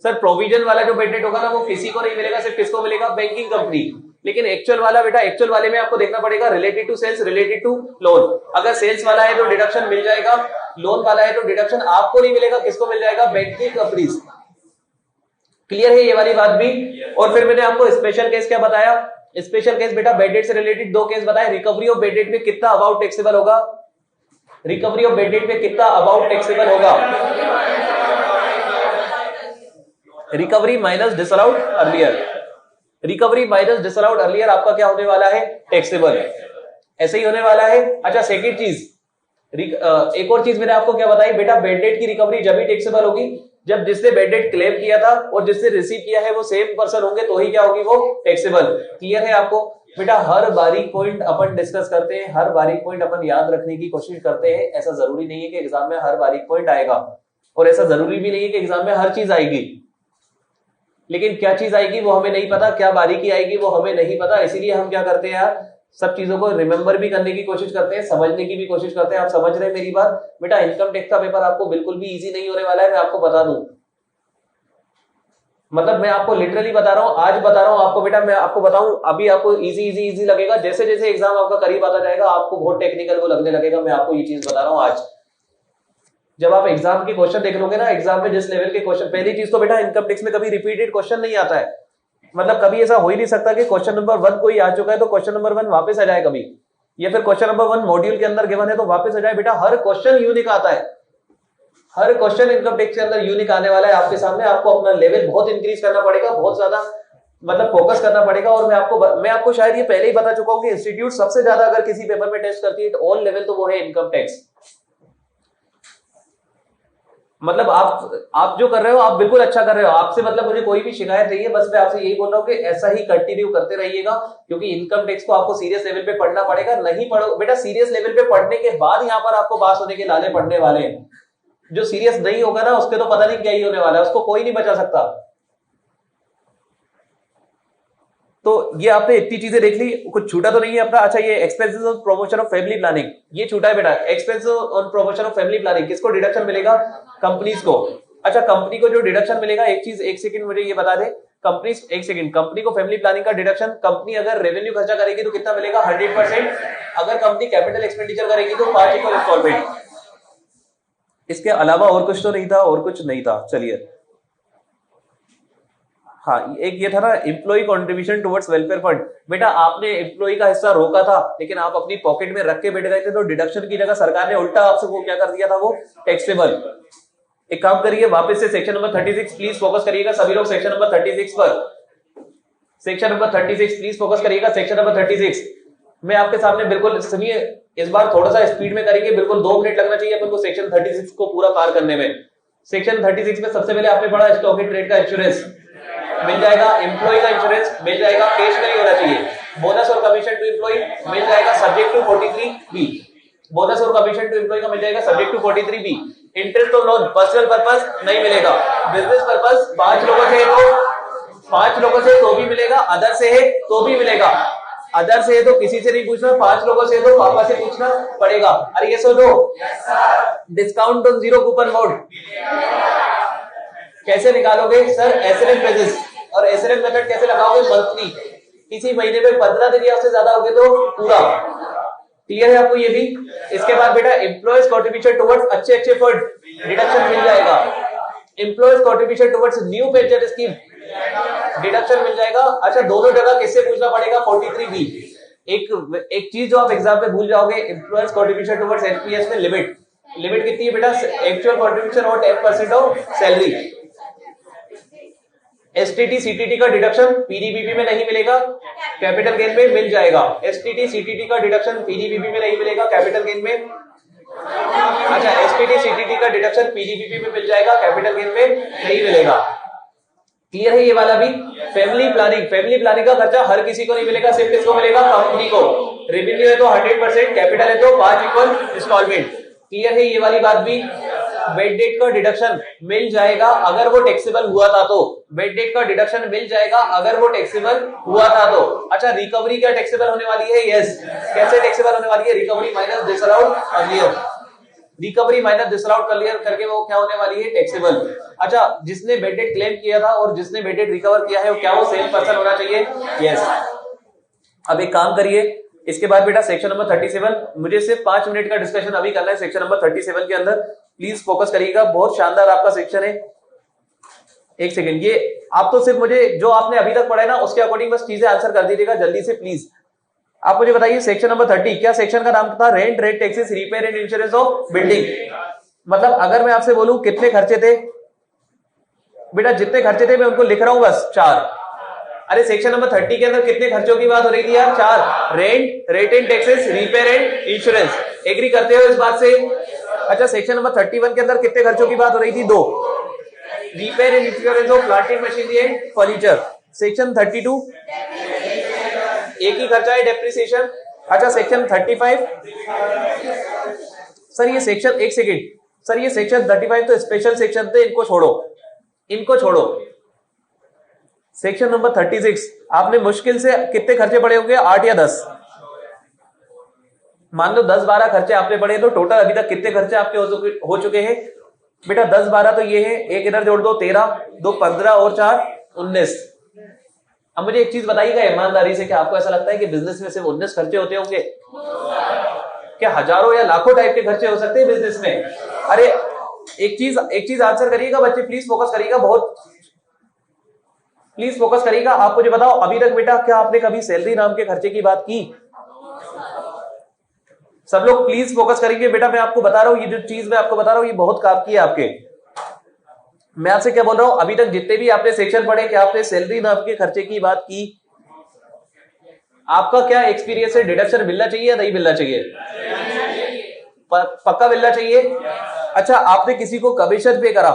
सर प्रोविजन वाला जो बेड डेट होगा ना वो किसी को नहीं मिलेगा, सिर्फ किसको मिलेगा? Banking company. लेकिन एक्चुअल वाला बेटा, एक्चुअल वाले में आपको देखना पड़ेगा related to sales, related to loan. अगर सेल्स वाला है तो डिडक्शन मिल जाएगा, लोन वाला है तो डिडक्शन आपको नहीं मिलेगा, किसको मिल जाएगा? Banking companies. क्लियर है ये वाली बात भी? और फिर मैंने आपको स्पेशल केस क्या बताया? स्पेशल केस बेटा बेड डेट से रिलेटेड दो केस बताए। रिकवरी ऑफ बेड डेट में कितना अबाउट टैक्सेबल होगा? रिकवरी ऑफ बेड डेट में कितना अबाउट टैक्सेबल होगा? Recovery minus disallowed earlier, recovery minus disallowed earlier आपका क्या होने वाला है? टैक्सेबल। ऐसे ही होने वाला है। अच्छा सेकंड चीज, एक और चीज मैंने आपको क्या बताई बेटा, बेड डेट की रिकवरी जब ही टैक्सेबल होगी जब जिसने बेड डेट क्लेम किया था और जिसने रिसीव किया है वो सेम पर्सन होंगे, तो ही क्या होगी? वो टैक्सेबल। क्लियर है आपको? बेटा हर बारीक पॉइंट अपन डिस्कस करते हैं, हर बारीक पॉइंट अपन याद रखने की कोशिश करते हैं। ऐसा जरूरी नहीं है कि एग्जाम में हर बारीक पॉइंट आएगा, और ऐसा जरूरी भी नहीं है कि एग्जाम में हर चीज आएगी। लेकिन क्या चीज आएगी वो हमें नहीं पता, क्या बारीकी आएगी वो हमें नहीं पता। इसीलिए हम क्या करते हैं यार, सब चीजों को रिमेंबर भी करने की कोशिश करते हैं, समझने की भी कोशिश करते हैं। आप समझ रहे हैं मेरी बात? बेटा इनकम टैक्स का पेपर आपको बिल्कुल भी इजी नहीं होने वाला है, मैं आपको बता दूं। मतलब मैं आपको लिटरली बता रहा हूं, आज बता रहा हूं आपको बेटा, मैं आपको बताऊं अभी आपको इजी इजी इजी लगेगा, जैसे जैसे एग्जाम आपका करीब आता जाएगा आपको बहुत टेक्निकल वो लगने लगेगा। मैं आपको ये चीज बता रहा हूं आज, जब आप एग्जाम के क्वेश्चन देख लोगे ना, एग्जाम में जिस लेवल के क्वेश्चन, पहली चीज तो बेटा इनकम टैक्स में कभी रिपीटेड क्वेश्चन नहीं आता है। मतलब कभी ऐसा हो ही नहीं सकता कि क्वेश्चन नंबर 1 कोई आ चुका है तो क्वेश्चन नंबर 1 वापस आ जाए कभी, या फिर क्वेश्चन नंबर 1 मॉड्यूल के अंदर गिवन है तो वापस आ जाए। बेटा हर क्वेश्चन यूनिक आता है, हर क्वेश्चन इनकम टैक्स के अंदर यूनिक आने वाला है आपके सामने। आपको अपना लेवल बहुत इंक्रीज करना पड़ेगा, बहुत ज्यादा मतलब फोकस करना पड़ेगा। और मैं आपको शायद ये पहले ही बता चुका हूं कि इंस्टीट्यूट सबसे ज्यादा अगर किसी पेपर में टेस्ट करती है ऑल लेवल तो वो है इनकम टैक्स। मतलब आप जो कर रहे हो आप बिल्कुल अच्छा कर रहे हो, आपसे मतलब मुझे कोई भी शिकायत नहीं है। बस मैं आपसे यही बोल रहा हूँ कि ऐसा ही कंटिन्यू करते रहिएगा, क्योंकि इनकम टैक्स को आपको सीरियस लेवल पे पढ़ना पड़ेगा। नहीं पढ़ो बेटा, सीरियस लेवल पे पढ़ने के बाद यहाँ पर आपको पास होने के लाले पढ़ने वाले हैं। जो सीरियस नहीं होगा ना उसके तो पता नहीं क्या ही होने वाला है, उसको कोई नहीं बचा सकता। तो ये आपने इतनी चीजें देख ली, कुछ छूटा तो नहीं है अपना? अच्छा ये expenses on promotion of family planning, ये छूटा है बेटा। Expenses on promotion of family planning किसको डिडक्शन मिलेगा? कंपनीज को। अच्छा कंपनी को जो डिडक्शन मिलेगा, एक चीज एक सेकंड मुझे ये बता दे, कंपनी, एक सेकंड, कंपनी को फैमिली प्लानिंग का डिडक्शन, कंपनी अगर रेवेन्यू खर्चा करेगी तो कितना मिलेगा 100%, अगर कंपनी कैपिटल एक्सपेंडिचर करेगी तो 5 इक्वल इंस्टॉलमेंट। इसके अलावा और कुछ तो नहीं था, और कुछ नहीं था। चलिए, हाँ, एक ये था ना employ contribution towards welfare fund. बेटा आपने एम्प्लॉय का हिस्सा रोका था, लेकिन आप अपनी पॉकेट में रख के बैठ गए थे, तो डिडक्शन की जगह सरकार ने उल्टा आपसे वो क्या कर दिया था, वो टैक्सेबल। एक काम करिए, वापस से सेक्शन नंबर 36 प्लीज फोकस करिएगा सभी लोग, सेक्शन नंबर 36 पर, सेक्शन नंबर 36 प्लीज फोकस करिएगा, सेक्शन नंबर 36। मैं आपके सामने बिल्कुल सुनिए, इस बार थोड़ा सा स्पीड में करेंगे, बिल्कुल 2 मिनट लगना चाहिए अपन को सेक्शन 36 को पूरा पार करने में। सेक्शन 36 में सबसे पहले आपने पढ़ा स्टॉक इन ट्रेड का इंश्योरेंस मिल जाएगा, एम्प्लॉय का इंश्योरेंस मिल जाएगा, कैश में नहीं होना चाहिए, बोनस और कमीशन टू एम्प्लॉय मिल जाएगा सब्जेक्ट टू 43B, बोनस और कमीशन टू एम्प्लॉय का मिल जाएगा सब्जेक्ट टू 43B। इंटरेस्ट और लोन पर्सनल पर्पस नहीं मिलेगा, बिजनेस पर्पस 5 लोगों से है तो 5 लोगों से तो भी मिलेगा, अदर से है तो भी मिलेगा, अदर से है तो किसी से नहीं पूछना, 5 लोगों से तो पापा से पूछना पड़ेगा। अरे ये सो दो, डिस्काउंट ऑन 0 कूपन मोड कैसे निकालोगे सर? एसएलएम बेसिस, और एसएलएम मेथड कैसे लगाओगे? मंथली, किसी महीने में 15 दिन या उससे ज्यादा हो गए तो पूरा। क्लियर है आपको ये भी? इसके बाद बेटा एम्प्लॉयज कॉन्ट्रीब्यूशन टुवर्ड्स अच्छे फंड डिडक्शन मिल जाएगा, employees contribution towards new pension scheme deduction मिल जाएगा। अच्छा, दोनों जगह किससे पूछना पड़ेगा? 43B। एक चीज जो आप एग्जाम में भूल जाओगे, एम्प्लॉयज कॉन्ट्रीब्यूशन टुवर्ड्स एनपीएस में लिमिट कितनी है बेटा? एक्चुअल कॉन्ट्रीब्यूशन और 10% ऑफ सैलरी। एसटीटी सीटीटी का डिडक्शन पीडीबीपी में नहीं मिलेगा, कैपिटल गेन में मिल जाएगा। एसटीटी सीटीटी का डिडक्शन पीडीबीपी में नहीं मिलेगा, कैपिटल गेन में। अच्छा, एसटीटी सीटीटी का डिडक्शन पीडीबीपी में मिल जाएगा, कैपिटल गेन में नहीं मिलेगा। क्लियर है ये वाला भी? फैमिली प्लानिंग का खर्चा हर किसी को नहीं मिलेगा, सिर्फ किसको मिलेगा? कंपनी को। रेवेन्यू है तो 100%, कैपिटल है तो 5 इक्वल इंस्टॉलमेंट। क्लियर है ये वाली बात भी? वेट डेट का डिडक्शन मिल जाएगा अगर वो टैक्सेबल हुआ था तो, वेट डेट का डिडक्शन मिल जाएगा अगर वो टैक्सेबल हुआ था तो। अच्छा, रिकवरी क्या टैक्सेबल होने वाली है? यस। कैसे टैक्सेबल होने वाली है? Recovery minus disallowed earlier, recovery minus disallowed clear करके वो क्या होने वाली है? टैक्सेबल। अच्छा, जिसने वेट डेट क्लेम किया था और जिसने वेट डेट रिकवर किया है, क्या वो सेम पर्सन होना चाहिए? यस। अब एक काम करिए, इसके बाद बेटा सेक्शन नंबर 37, मुझे सिर्फ 5 मिनट का डिस्कशन अभी करना है सेक्शन नंबर 37 के अंदर, प्लीज फोकस करिएगा, बहुत शानदार आपका सेक्शन है। एक सेकंड, ये आप तो सिर्फ मुझे जो आपने अभी तक पढ़ा है ना उसके अकॉर्डिंग बस चीजें आंसर कर दीजिएगा जल्दी से प्लीज। आप मुझे बताइए सेक्शन नंबर 30 क्या सेक्शन का नाम था? Rent, rate, taxes, repair and insurance of building. मतलब अगर मैं आपसे बोलूं कितने खर्चे थे बेटा, जितने खर्चे थे मैं उनको लिख रहा हूं बस 4। अरे सेक्शन नंबर 30 के अंदर कितने खर्चों की बात हो रही थी यार? 4, rent, rate and taxes, repair and insurance. Agree करते हो इस बात से? अच्छा, सेक्शन नंबर 31 के अंदर कितने खर्चों की बात हो रही थी? 2, repair and insurance of plant machinery and furniture. Section 32 एक ही खर्चा है, डेप्रिसिएशन। अच्छा, सेक्शन 35 सर ये सेक्शन, एक सेकेंड सर, ये सेक्शन 35 तो स्पेशल सेक्शन थे, इनको छोड़ो। सेक्शन नंबर 36 आपने मुश्किल से कितने खर्चे पड़े होंगे? 8 या 10, मान लो 10-12 खर्चे आपने पढ़े, तो टोटल अभी तक कितने खर्चे आपके हो चुके हैं बेटा? 10-12 तो ये है, एक इधर जोड़ दो 13, 2 15 और 4 19। अब मुझे एक चीज बताइएगा ईमानदारी से, क्या आपको ऐसा लगता है कि बिजनेस में सिर्फ 19 खर्चे होते होंगे? क्या हजारों या लाखों टाइप के खर्चे हो सकते हैं बिजनेस में? अरे एक चीज आंसर करिएगा बच्चे, प्लीज फोकस करिएगा, बहुत प्लीज फोकस करिएगा। आप मुझे बताओ अभी तक बेटा क्या आपने कभी सैलरी नाम के खर्चे की बात की? सब लोग प्लीज फोकस करेंगे बेटा, मैं आपको बता रहा हूं, ये जो चीज मैं आपको बता रहा हूं ये बहुत काम की है आपके। मैं आपसे क्या बोल रहा हूं, अभी तक जितने भी आपने सेक्शन पढ़े, क्या आपने सैलरी नाम के खर्चे की बात की? आपका क्या एक्सपीरियंस है? डिडक्शन मिलना चाहिए या नहीं मिलना चाहिए? पक्का मिलना चाहिए। अच्छा, आपने किसी को कमीशन पे करा?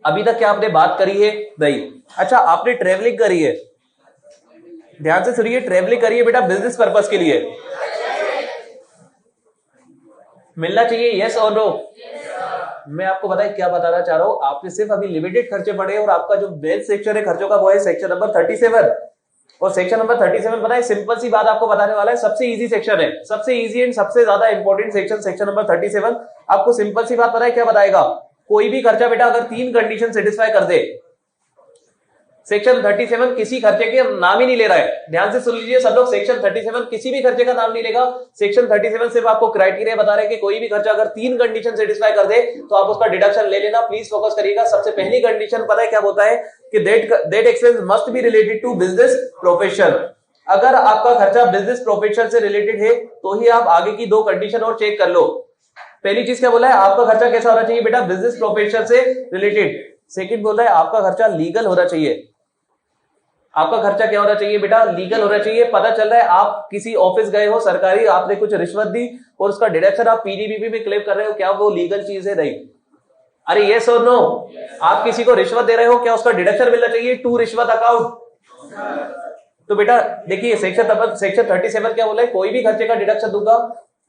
अभी तक क्या आपने बात करी है? नहीं। अच्छा, आपने ट्रेवलिंग करी है? ध्यान से सुनिए, ट्रेवलिंग करिए बेटा बिजनेस पर्पस के लिए, मिलना चाहिए, यस और नो? मैं आपको बताएं क्या बताना चाह रहा हूं, आपने सिर्फ अभी लिमिटेड खर्चे पढ़े और आपका जो मेन सेक्शन है खर्चों का वो है सेक्शन नंबर 37। और सेक्शन नंबर 37 बताएं, सिंपल सी बात आपको बताने वाला है, सबसे इजी सेक्शन है, सबसे इजी एंड सबसे ज्यादा इंपॉर्टेंट सेक्शन, सेक्शन नंबर 37। आपको सिंपल सी बात पता है क्या बताएगा? कोई भी खर्चा बेटा अगर 3 कंडीशन सेटिस्फाई कर दे, सेक्शन 37 किसी खर्चे के नाम ही नहीं ले रहा है। ध्यान से सुन लीजिए सब लोग, सेक्शन 37 किसी भी खर्चे का नाम नहीं लेगा। सेक्शन 37 सिर्फ आपको क्राइटेरिया बता रहे हैं कि कोई भी खर्चा अगर 3 कंडीशन सेटिस्फाई कर दे तो आप उसका डिडक्शन ले लेना। प्लीज फोकस करिएगा। सबसे पहली कंडीशन पता है क्या होता है कि that expense must be related to business profession. अगर आपका खर्चा बिजनेस प्रोफेशन से रिलेटेड है तो ही आप आगे की 2 कंडीशन और चेक कर लो। पहली चीज क्या बोला है, आपका खर्चा कैसा होना चाहिए बेटा, बिजनेस प्रोफेशन से रिलेटेड। सेकंड बोल रहा है आपका खर्चा लीगल होना चाहिए। आपका खर्चा क्या होना चाहिए बेटा, लीगल होना चाहिए। पता चल रहा है आप किसी ऑफिस गए हो सरकारी, आपने कुछ रिश्वत दी और उसका डिडक्शन आप पीडीबीपी में क्लेम कर रहे हो, क्या वो लीगल चीज है? नहीं। अरे यस और नो, आप किसी को रिश्वत दे रहे हो, क्या उसका डिडक्शन मिलना चाहिए टू रिश्वत अकाउंट? तो बेटा देखिए सेक्शन 37 क्या बोला है, कोई भी खर्चे का डिडक्शन दूंगा,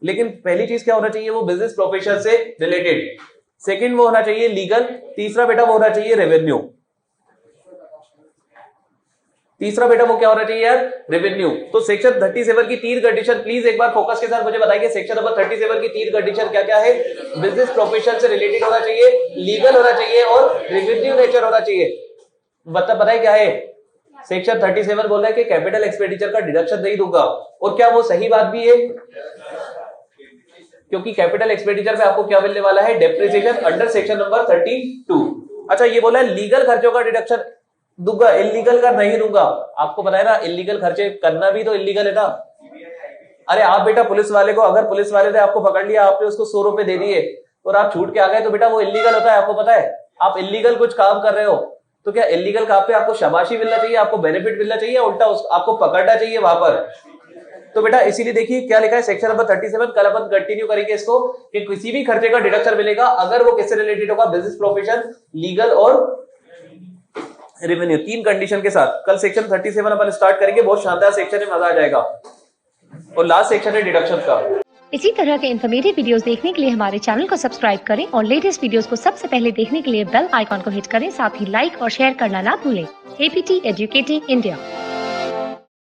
लेकिन पहली चीज क्या होना चाहिए, वो बिजनेस प्रोफेशन से रिलेटेड। सेकंड वो होना चाहिए लीगल। तीसरा बेटा वो होना चाहिए रेवेन्यू। तीसरा बेटा वो क्या होना चाहिए यार, रेवेन्यू। तो सेक्शन 37 की 3 कंडीशन प्लीज एक बार फोकस के साथ मुझे बताइए। सेक्शन नंबर 37 की 3 कंडीशन क्या क्या है? बिजनेस प्रोफेशन से रिलेटेड होना चाहिए, लीगल होना चाहिए और रेवेन्यू नेचर होना चाहिए। मतलब पता है क्या है, सेक्शन 37 बोल रहा है कि कैपिटल एक्सपेंडिचर का डिडक्शन नहीं दूंगा। और क्या वो सही बात भी है? क्योंकि कैपिटल एक्सपेंडिचर में आपको क्या मिलने वाला है, डेप्रिसिएशन अंडर सेक्शन नंबर 32। अच्छा ये बोला है लीगल खर्चों का डिडक्शन दूंगा, इलीगल का नहीं दूंगा। आपको पता है ना इलीगल खर्चे करना भी तो इलीगल है ना। अरे आप बेटा पुलिस वाले को, अगर पुलिस वाले ने आपको पकड़ लिया, आपने उसको 100 रुपए दे दिए और आप छूट के आ गए तो बेटा वो इलीगल होता है। आपको पता है आप इलीगल कुछ काम कर रहे हो तो क्या इलीगल काम पे आपको शाबाशी मिलना चाहिए, आपको बेनिफिट मिलना चाहिए, उल्टा आपको पकड़ना चाहिए वहां पर। तो बेटा इसीलिए देखिए क्या लिखा है सेक्शन नंबर 37। कल अपन कंटिन्यू करेंगे इसको कि किसी भी खर्चे का डिडक्शन मिलेगा अगर वो किससे रिलेटेड होगा, बिजनेस प्रोफेशन, लीगल और रेवेन्यू, 3 कंडीशन के साथ। कल सेक्शन 37 अपन स्टार्ट करेंगे, बहुत शानदार सेक्शन है, मजा आ जाएगा। और लास्ट सेक्शन है डिडक्शन का। इसी तरह के इन्फॉर्मेटिव वीडियोस देखने के लिए हमारे चैनल को सब्सक्राइब करें और लेटेस्ट वीडियोस को सबसे पहले देखने के लिए बेल आइकॉन को हिट करें। साथ ही लाइक और शेयर करना ना भूलें। APT educating India.